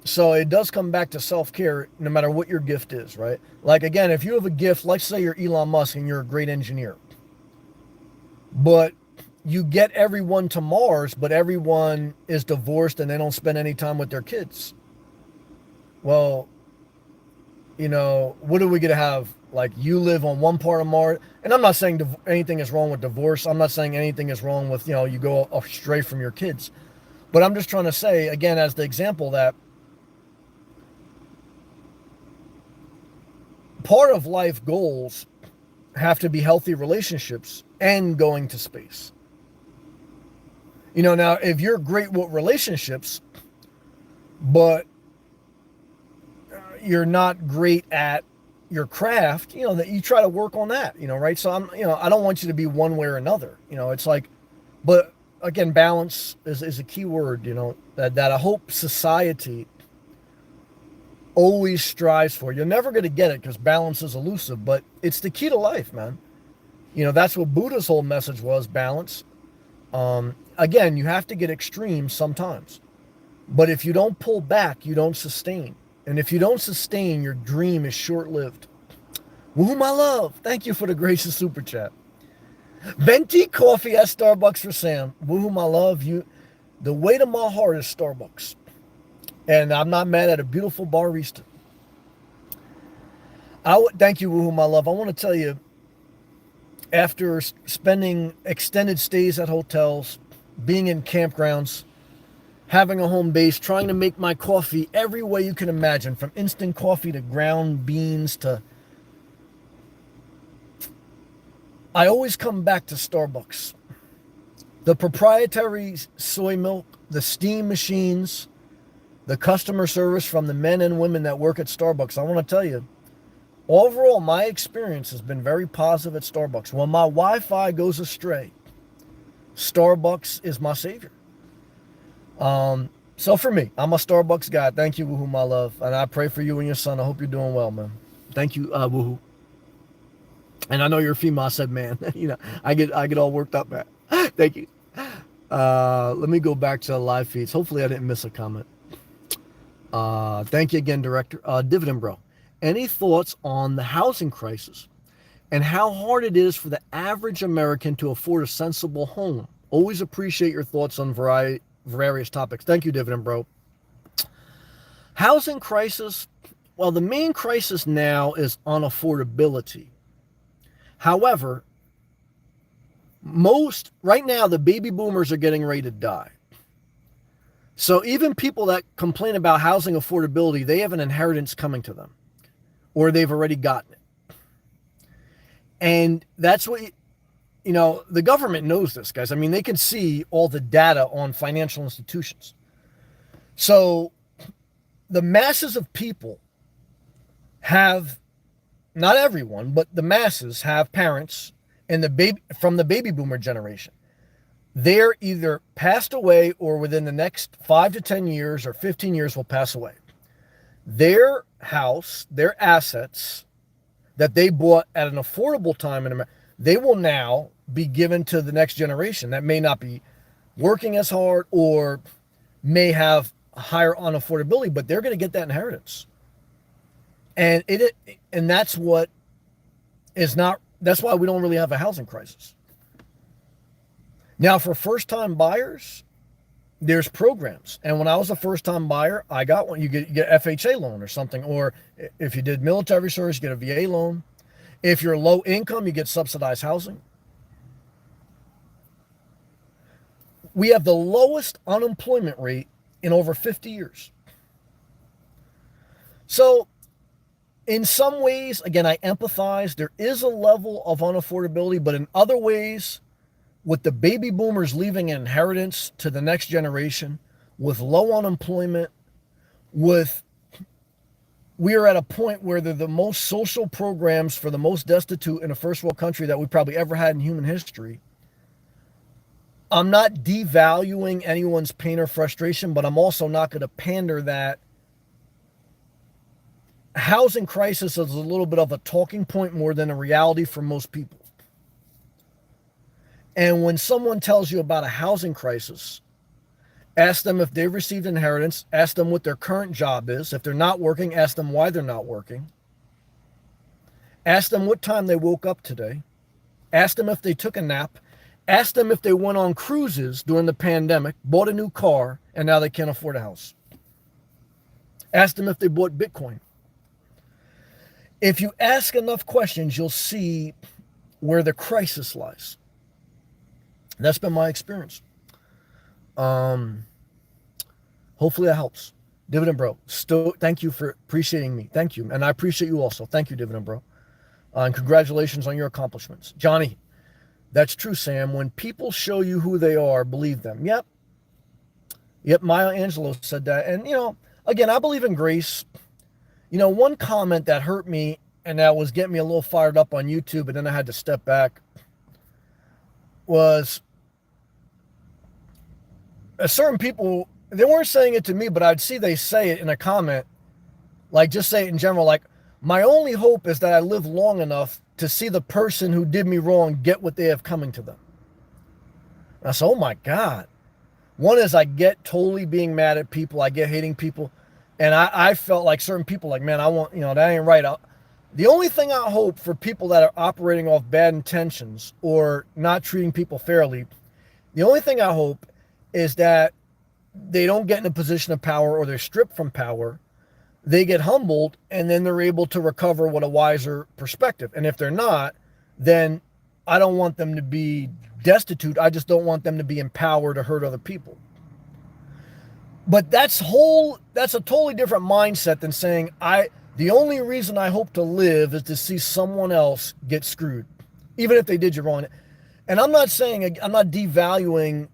So it does come back to self-care no matter what your gift is, right? Like, again, if you have a gift, let's say you're Elon Musk and you're a great engineer, but you get everyone to Mars, but everyone is divorced and they don't spend any time with their kids. Well, what are we going to have? Like, you live on one part of Mars, and I'm not saying anything is wrong with divorce. I'm not saying anything is wrong with, you go astray from your kids. But I'm just trying to say, again, as the example, that part of life goals have to be healthy relationships and going to space. Now, if you're great with relationships, but you're not great at your craft, that you try to work on that, right? So I don't want you to be one way or another, it's like, but again, balance is a key word, that I hope society always strives for. You're never going to get it because balance is elusive, but it's the key to life, man. That's what Buddha's whole message was, balance. Again, you have to get extreme sometimes, but if you don't pull back, you don't sustain. And if you don't sustain, your dream is short-lived. Woohoo, my love. Thank you for the gracious super chat. Venti coffee at Starbucks for Sam. Woohoo, my love. The weight of my heart is Starbucks. And I'm not mad at a beautiful barista. Thank you, woohoo, my love. I want to tell you, after spending extended stays at hotels, being in campgrounds, having a home base, trying to make my coffee every way you can imagine, from instant coffee to ground beans to... I always come back to Starbucks. The proprietary soy milk, the steam machines, the customer service from the men and women that work at Starbucks. I want to tell you, overall, my experience has been very positive at Starbucks. When my Wi-Fi goes astray, Starbucks is my savior. So for me, I'm a Starbucks guy. Thank you, woohoo, my love. And I pray for you and your son. I hope you're doing well, man. Thank you, woohoo. And I know you're a female. I said, man. I get all worked up, man. Thank you. Let me go back to the live feeds. Hopefully I didn't miss a comment. Thank you again, Director. Dividend Bro. Any thoughts on the housing crisis and how hard it is for the average American to afford a sensible home? Always appreciate your thoughts on various topics. Thank you, Dividend Bro. Housing crisis. Well, the main crisis now is on affordability. However, right now, the baby boomers are getting ready to die. So even people that complain about housing affordability, they have an inheritance coming to them, or they've already gotten it. And that's what, the government knows this, guys. I mean, they can see all the data on financial institutions. So the masses of people have, not everyone, but the masses have parents from the baby boomer generation. They're either passed away or within the next 5 to 10 years or 15 years will pass away. Their house, their assets that they bought at an affordable time in America, they will now be given to the next generation that may not be working as hard or may have higher unaffordability, but they're going to get that inheritance. And that's what is not, that's why we don't really have a housing crisis. Now, for first-time buyers, There's programs. And when I was a first time buyer, I got one. You get FHA loan or something. Or if you did military service, you get a VA loan. If you're low income, you get subsidized housing. We have the lowest unemployment rate in over 50 years. So, in some ways, again, I empathize. There is a level of unaffordability, but in other ways, with the baby boomers leaving an inheritance to the next generation, with low unemployment, with we are at a point where they're the most social programs for the most destitute in a first world country that we probably ever had in human history. I'm not devaluing anyone's pain or frustration, but I'm also not going to pander that housing crisis is a little bit of a talking point more than a reality for most people. And when someone tells you about a housing crisis, ask them if they've received inheritance, ask them what their current job is. If they're not working, ask them why they're not working. Ask them what time they woke up today. Ask them if they took a nap. Ask them if they went on cruises during the pandemic, bought a new car, and now they can't afford a house. Ask them if they bought Bitcoin. If you ask enough questions, you'll see where the crisis lies. That's been my experience. Hopefully that helps. Dividend Bro, thank you for appreciating me. Thank you. And I appreciate you also. Thank you, Dividend Bro. And congratulations on your accomplishments. Johnny, that's true, Sam. When people show you who they are, believe them. Yep. Maya Angelou said that. And, again, I believe in grace. One comment that hurt me and that was getting me a little fired up on YouTube, and then I had to step back, was certain people, they weren't saying it to me, but I'd see they say it in a comment, like just say it in general, like, my only hope is that I live long enough to see the person who did me wrong get what they have coming to them. And I said, oh my God. One is I get totally being mad at people. I get hating people. And I felt like certain people, like, man, I want, that ain't right. The only thing I hope for people that are operating off bad intentions or not treating people fairly, the only thing I hope is that they don't get in a position of power or they're stripped from power. They get humbled and then they're able to recover with a wiser perspective. And if they're not, then I don't want them to be destitute. I just don't want them to be empowered to hurt other people. But that's a totally different mindset than saying the only reason I hope to live is to see someone else get screwed, even if they did you wrong. And I'm not devaluing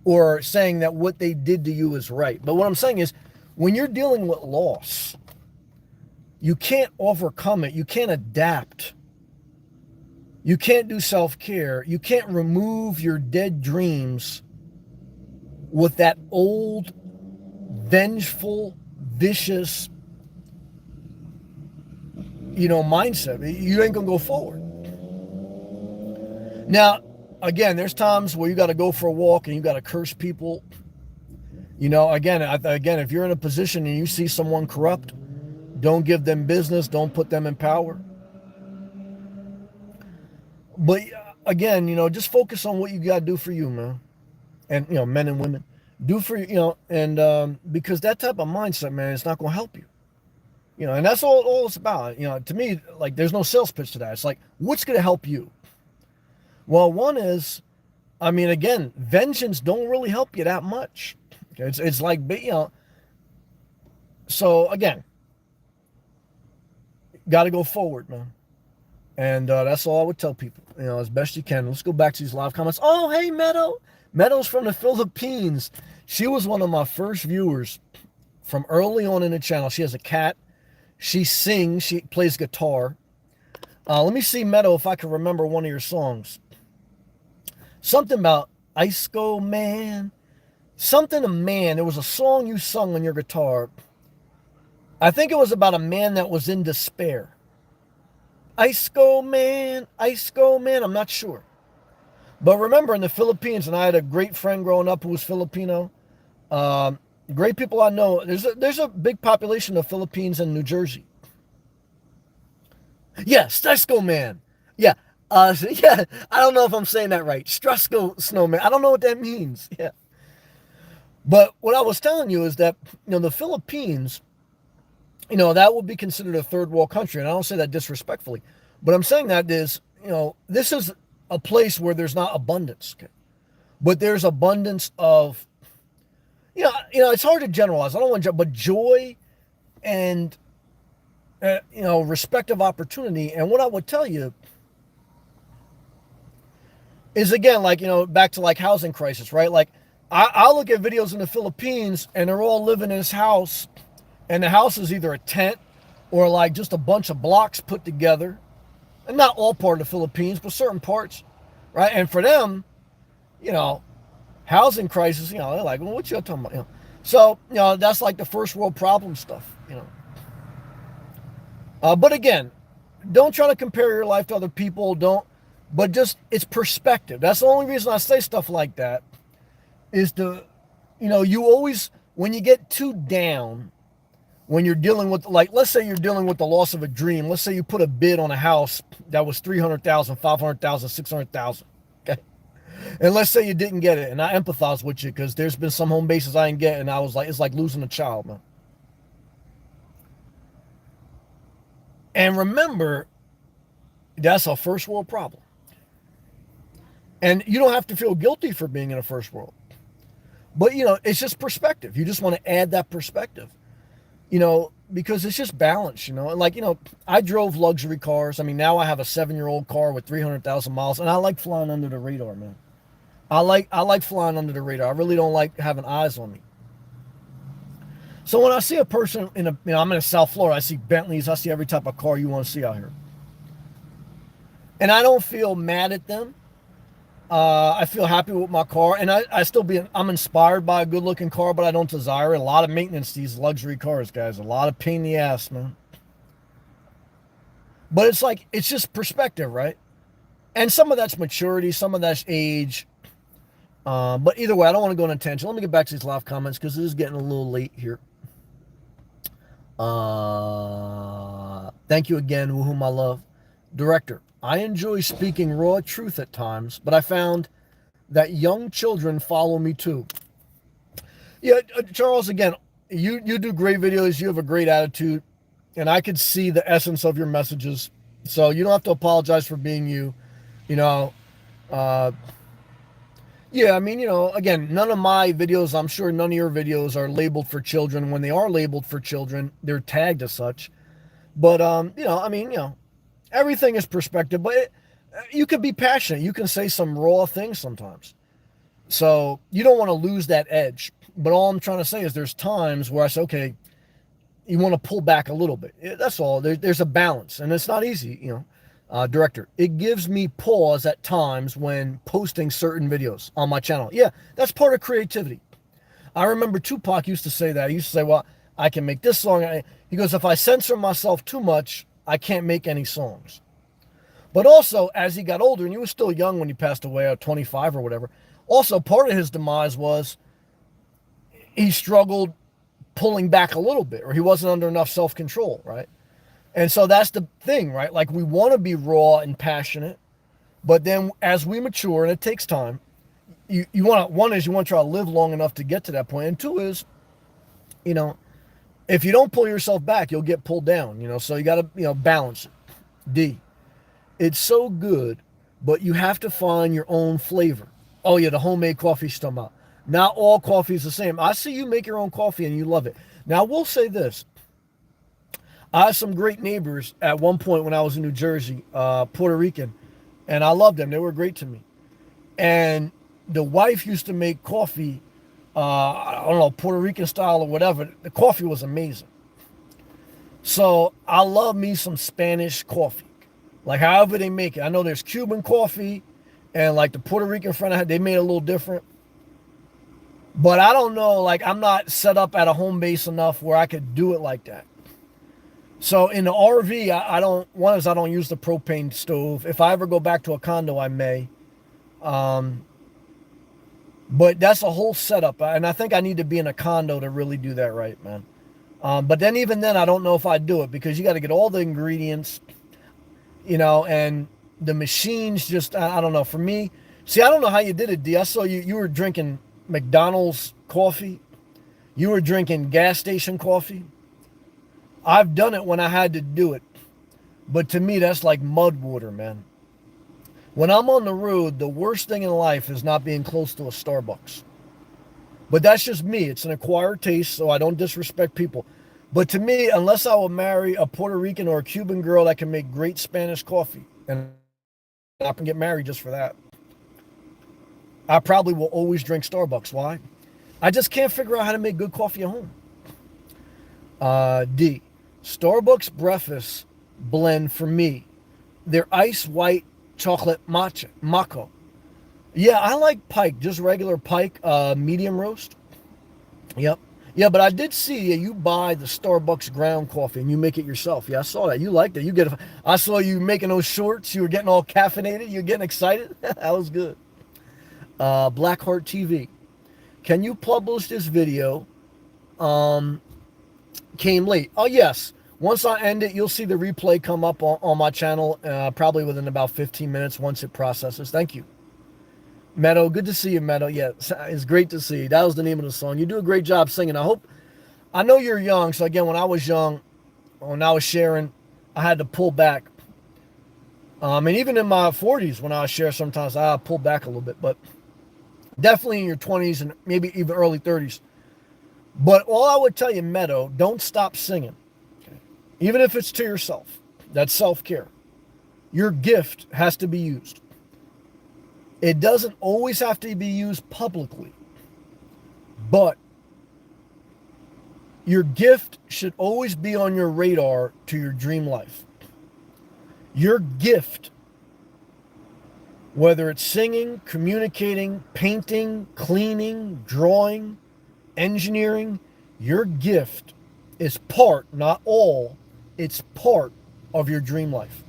or saying that what they did to you is right. But what I'm saying is, when you're dealing with loss, you can't overcome it. You can't adapt. You can't do self-care. You can't remove your dead dreams with that old, vengeful, vicious, mindset. You ain't going to go forward. Now, again, there's times where you got to go for a walk and you got to curse people. Again, if you're in a position and you see someone corrupt, don't give them business. Don't put them in power. But again, just focus on what you got to do for you, man. And, men and women, do for you, and because that type of mindset, man, it's not going to help you. And that's all it's about. To me, like, there's no sales pitch to that. It's like, what's going to help you? Well, one is, again, vengeance don't really help you that much. It's like, so again, got to go forward, man. And that's all I would tell people, as best you can. Let's go back to these live comments. Oh, hey, Meadow. Meadow's from the Philippines. She was one of my first viewers from early on in the channel. She has a cat. She sings. She plays guitar. Let me see, Meadow, if I can remember one of your songs. Something about Ice-Go Man. Something a man. There was a song you sung on your guitar. I think it was about a man that was in despair. Ice-Go Man, Ice-Go Man. I'm not sure. But remember, in the Philippines, and I had a great friend growing up who was Filipino. Great people I know. There's a big population of Philippines in New Jersey. Yes, Ice-Go Man. Yeah. Yeah, I don't know if I'm saying that right. Strusko Snowman. I don't know what that means. Yeah. But what I was telling you is that, the Philippines, that would be considered a third world country. And I don't say that disrespectfully, but I'm saying that is, this is a place where there's not abundance, okay? But there's abundance of, it's hard to generalize. I don't want to, but joy and, respect of opportunity. And what I would tell you is, again, like, back to like housing crisis, right? Like I look at videos in the Philippines and they're all living in this house, and the house is either a tent or like just a bunch of blocks put together. And not all part of the Philippines, but certain parts, right? And for them, housing crisis, they're like, well, what you talking about? So, that's like the first world problem stuff. But again, don't try to compare your life to other people. But just, it's perspective. That's the only reason I say stuff like that, is you always, when you get too down, when you're dealing with, like, let's say you're dealing with the loss of a dream. Let's say you put a bid on a house that was 300,000, 500,000, 600,000. Okay. And let's say you didn't get it. And I empathize with you, because there's been some home bases I didn't get. And I was like, it's like losing a child, man. And remember, that's a first world problem. And you don't have to feel guilty for being in a first world. But, it's just perspective. You just want to add that perspective. Because it's just balance, and like, I drove luxury cars. I mean, now I have a 7-year-old car with 300,000 miles, and I like flying under the radar, man. I like flying under the radar. I really don't like having eyes on me. So when I see a person I'm in South Florida, I see Bentleys, I see every type of car you want to see out here. And I don't feel mad at them. I feel happy with my car, and I'm inspired by a good looking car, but I don't desire it. A lot of maintenance, these luxury cars, guys, a lot of pain in the ass, man. But it's just perspective, right? And some of that's maturity, some of that's age. But either way, I don't want to go into tangent. Let me get back to these live comments, because it is getting a little late here. Thank you again, woohoo, my love. Director, I enjoy speaking raw truth at times, but I found that young children follow me too. Yeah, Charles, again, you do great videos. You have a great attitude, and I could see the essence of your messages. So you don't have to apologize for being you. Yeah, I mean, again, none of my videos, I'm sure none of your videos are labeled for children. When they are labeled for children, they're tagged as such. But, everything is perspective, but you could be passionate. You can say some raw things sometimes. So you don't want to lose that edge. But all I'm trying to say is there's times where I say, okay, you want to pull back a little bit. That's all. There's a balance, and it's not easy, Director. It gives me pause at times when posting certain videos on my channel. Yeah, that's part of creativity. I remember Tupac used to say that. He used to say, well, I can make this song. He goes, if I censor myself too much, I can't make any songs. But also, as he got older, and he was still young when he passed away at 25 or whatever, also part of his demise was he struggled pulling back a little bit, or he wasn't under enough self-control, right? And so that's the thing, right? Like, we want to be raw and passionate, but then as we mature, and it takes time, you want to, one is you want to try to live long enough to get to that point, and two is, if you don't pull yourself back, you'll get pulled down, so you got to, balance it. D, it's so good, but you have to find your own flavor. Oh yeah, the homemade coffee you're talking about. Not all coffee is the same. I see you make your own coffee and you love it. Now, we'll say this. I had some great neighbors at one point when I was in New Jersey, Puerto Rican, and I loved them. They were great to me. And the wife used to make coffee, I don't know, Puerto Rican style or whatever. The coffee was amazing. So I love me some Spanish coffee, like however they make it. I know there's Cuban coffee, and like the Puerto Rican friend I had, they made it a little different. But I don't know, like I'm not set up at a home base enough where I could do it like that. So in the RV, I don't use the propane stove. If I ever go back to a condo, I may. But that's a whole setup. And I think I need to be in a condo to really do that right, man. But then even then, I don't know if I'd do it, because you got to get all the ingredients, and the machines just, I don't know. For me, see, I don't know how you did it, D. I saw you were drinking McDonald's coffee. You were drinking gas station coffee. I've done it when I had to do it. But to me, that's like mud water, man. When I'm on the road, the worst thing in life is not being close to a Starbucks. But that's just me. It's an acquired taste, so I don't disrespect people. But to me, unless I will marry a Puerto Rican or a Cuban girl that can make great Spanish coffee, and I can get married just for that, I probably will always drink Starbucks. Why? I just can't figure out how to make good coffee at home. D. Starbucks breakfast blend for me. Their ice white chocolate maco. Yeah, I like pike, just regular pike, medium roast. Yep. Yeah, but I did see you buy the Starbucks ground coffee and you make it yourself. Yeah, I saw that. You liked it. I saw you making those shorts. You were getting all caffeinated. You were getting excited. That was good. Blackheart TV. Can you publish this video? Came late. Oh, yes. Once I end it, you'll see the replay come up on my channel probably within about 15 minutes once it processes. Thank you. Meadow, good to see you, Meadow. Yeah, it's great to see you. That was the name of the song. You do a great job singing. I know you're young, so again, when I was young, when I was sharing, I had to pull back. And even in my 40s, when I share, sometimes I pull back a little bit, but definitely in your 20s and maybe even early 30s. But all I would tell you, Meadow, don't stop singing. Okay? Even if it's to yourself. That's self-care. Your gift has to be used. It doesn't always have to be used publicly, but your gift should always be on your radar to your dream life. Your gift, whether it's singing, communicating, painting, cleaning, drawing, engineering, your gift is part, not all, it's part of your dream life.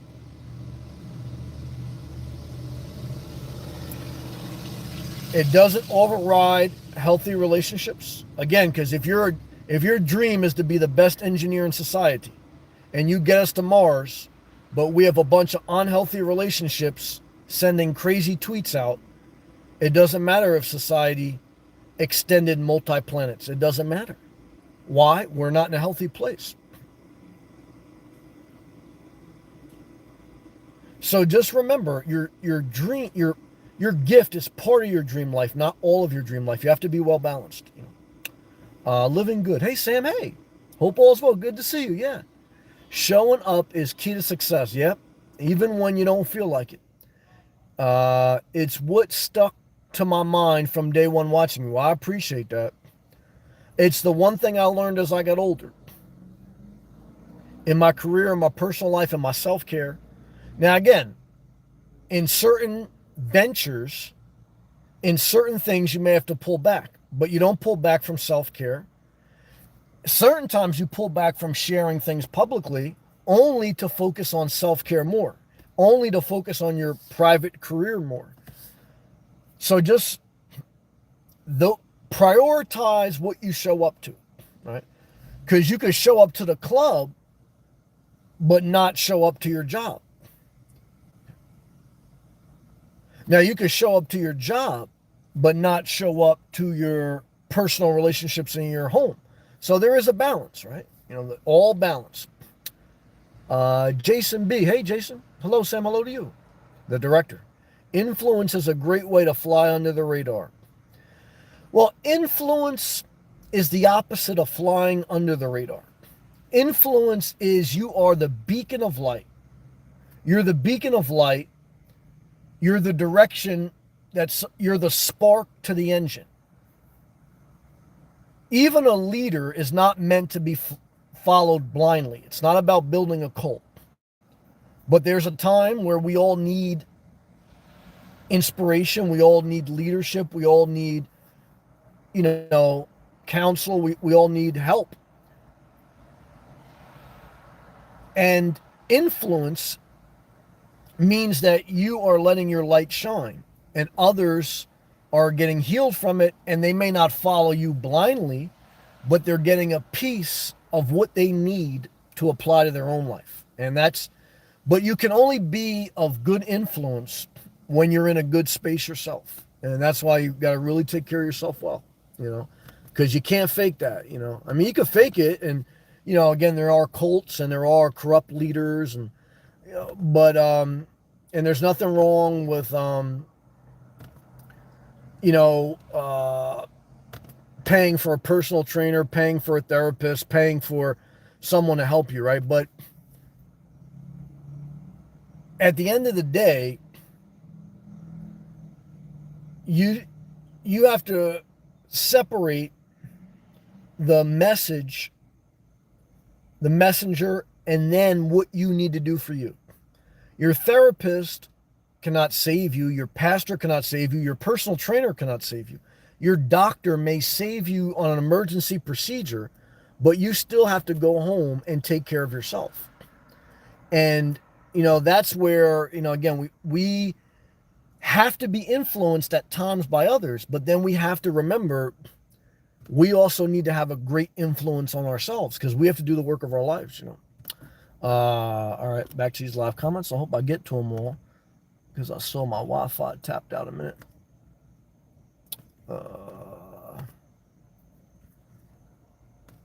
It doesn't override healthy relationships. Again, because if your dream is to be the best engineer in society and you get us to Mars, but we have a bunch of unhealthy relationships sending crazy tweets out, it doesn't matter if society extended multi-planets. It doesn't matter. Why? We're not in a healthy place. So just remember, your gift is part of your dream life, not all of your dream life. You have to be well balanced. Living good. Hey, Sam. Hey. Hope all's well. Good to see you. Yeah. Showing up is key to success. Yep. Even when you don't feel like it. It's what stuck to my mind from day one watching you. Well, I appreciate that. It's the one thing I learned as I got older. In my career, in my personal life, in my self-care. Now, again, in certain ventures, in certain things, you may have to pull back, but you don't pull back from self-care. Certain times you pull back from sharing things publicly only to focus on self-care more, only to focus on your private career more. So just prioritize what you show up to, right? Because you could show up to the club, but not show up to your job. Now, you could show up to your job, but not show up to your personal relationships in your home. So there is a balance, right? All balance. Jason B. Hey, Jason. Hello, Sam. Hello to you, the director. Influence is a great way to fly under the radar. Well, influence is the opposite of flying under the radar. Influence is you are the beacon of light. You're the beacon of light. You're the direction, you're the spark to the engine. Even a leader is not meant to be followed blindly. It's not about building a cult. But there's a time where we all need inspiration. We all need leadership. We all need, counsel. We all need help. And influence means that you are letting your light shine and others are getting healed from it, and they may not follow you blindly, but they're getting a piece of what they need to apply to their own life. But you can only be of good influence when you're in a good space yourself. And that's why you got to really take care of yourself well, because you can't fake that. I mean, you can fake it, and again, there are cults and there are corrupt leaders, and but and there's nothing wrong with you know uh, paying for a personal trainer, paying for a therapist, paying for someone to help you, right? But at the end of the day, you you have to separate the message, the messenger, and then what you need to do for you. Your therapist cannot save you. Your pastor cannot save you. Your personal trainer cannot save you. Your doctor may save you on an emergency procedure, but you still have to go home and take care of yourself. And, that's where, again, we have to be influenced at times by others, but then we have to remember we also need to have a great influence on ourselves because we have to do the work of our lives. All right, back to these live comments. I hope I get to them all because I saw my Wi-Fi tapped out a minute.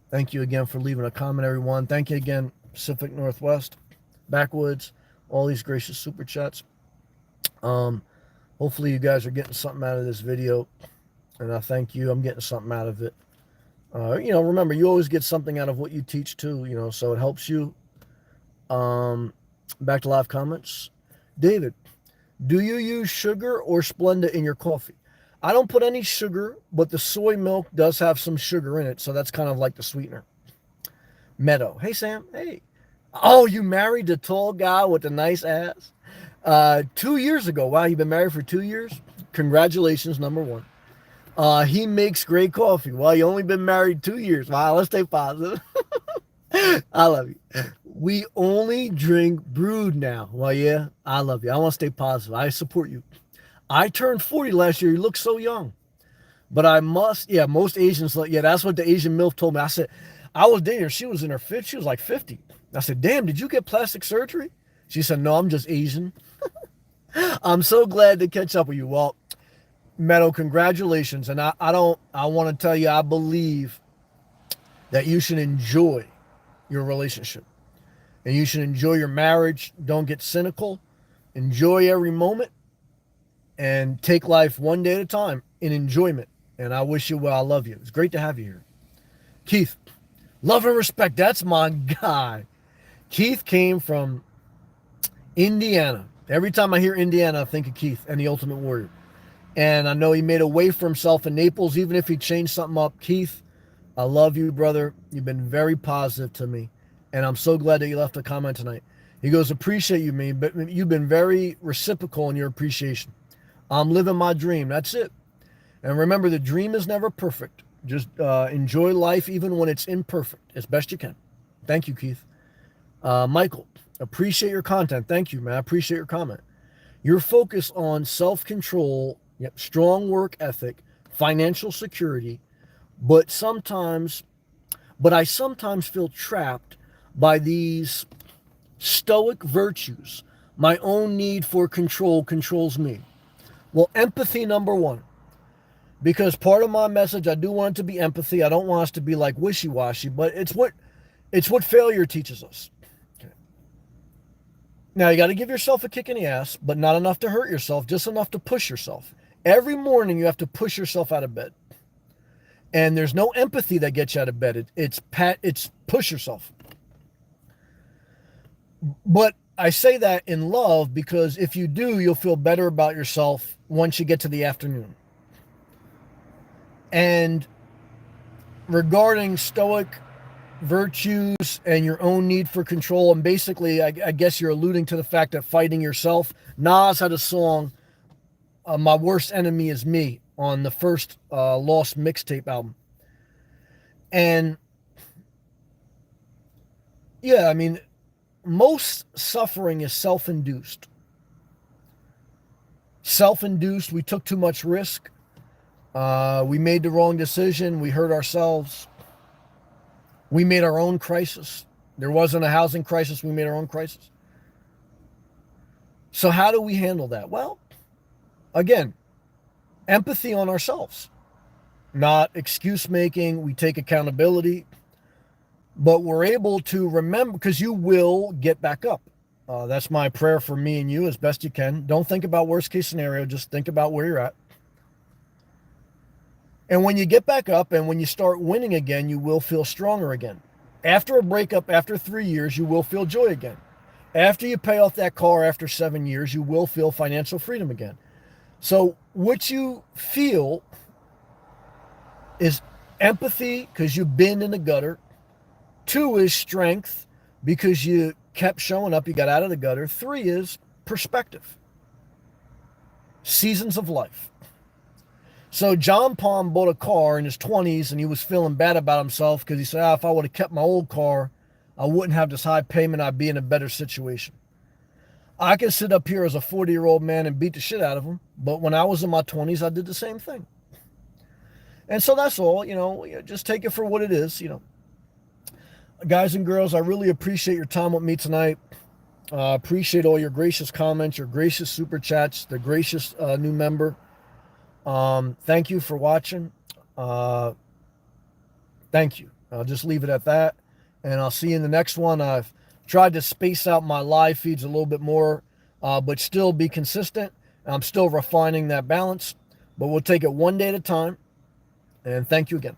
Thank you again for leaving a comment, everyone. Thank you again, Pacific Northwest, Backwoods, all these gracious super chats. Hopefully you guys are getting something out of this video, and I thank you. I'm getting something out of it. Remember, you always get something out of what you teach too, so it helps you. Back to live comments. David, do you use sugar or Splenda in your coffee? I don't put any sugar, but the soy milk does have some sugar in it, so that's kind of like the sweetener. Meadow, hey Sam, hey. Oh, you married the tall guy with the nice ass? 2 years ago. Wow, you've been married for 2 years? Congratulations, number one. He makes great coffee. Well, you only been married 2 years. Wow, let's stay positive. I love you. We only drink brewed now. Well, yeah, I love you. I want to stay positive. I support you. I turned 40 last year. You look so young. But I must, most Asians, that's what the Asian MILF told me. I said, I was dating her. She was in her 50s. She was like 50. I said, damn, did you get plastic surgery? She said, no, I'm just Asian. I'm so glad to catch up with you. Well, Meadow, congratulations. And I want to tell you, I believe that you should enjoy your relationship and you should enjoy your marriage. Don't get cynical. Enjoy every moment and take life one day at a time in enjoyment. And I wish you well. I love you. It's great to have you here. Keith, love and respect. That's my guy. Keith came from Indiana. Every time I hear Indiana, I think of Keith and the Ultimate Warrior. And I know he made a way for himself in Naples, even if he changed something up. Keith, I love you, brother. You've been very positive to me. And I'm so glad that you left a comment tonight. He goes, appreciate you, man, but you've been very reciprocal in your appreciation. I'm living my dream. That's it. And remember, the dream is never perfect. Just enjoy life even when it's imperfect as best you can. Thank you, Keith. Michael, appreciate your content. Thank you, man. I appreciate your comment. Your focus on self-control, strong work ethic, financial security, but I sometimes feel trapped by these stoic virtues. My own need for control controls me. Well, empathy, number one. Because part of my message, I do want it to be empathy. I don't want us to be like wishy-washy, but it's what failure teaches us. Okay. Now, you got to give yourself a kick in the ass, but not enough to hurt yourself, just enough to push yourself. Every morning, you have to push yourself out of bed. And there's no empathy that gets you out of bed. It's push yourself. But I say that in love because if you do, you'll feel better about yourself once you get to the afternoon. And regarding stoic virtues and your own need for control, and basically, I guess you're alluding to the fact that fighting yourself. Nas had a song, My Worst Enemy Is Me, on the first Lost mixtape album. And yeah, I mean, most suffering is self-induced. Self-induced, we took too much risk. We made the wrong decision. We hurt ourselves. We made our own crisis. There wasn't a housing crisis. We made our own crisis. So how do we handle that? Well, again, empathy on ourselves, not excuse making. We take accountability, but we're able to remember, because you will get back up. That's my prayer for me and you, as best you can. Don't think about worst case scenario, just think about where you're at. And when you get back up and when you start winning again, you will feel stronger again. After a breakup, after 3 years, you will feel joy again. After you pay off that car after 7 years, you will feel financial freedom again. So what you feel is empathy, because you've been in the gutter. 2 is strength, because you kept showing up, you got out of the gutter. 3 is perspective. Seasons of life. So John Palm bought a car in his 20s and he was feeling bad about himself because he said, if I would have kept my old car, I wouldn't have this high payment. I'd be in a better situation. I can sit up here as a 40-year-old man and beat the shit out of him. But when I was in my 20s, I did the same thing. And so that's all, just take it for what it is, Guys and girls, I really appreciate your time with me tonight. Appreciate all your gracious comments, your gracious super chats, the gracious new member. Thank you for watching. Thank you. I'll just leave it at that. And I'll see you in the next one. I've tried to space out my live feeds a little bit more, but still be consistent. I'm still refining that balance, but we'll take it one day at a time. And thank you again.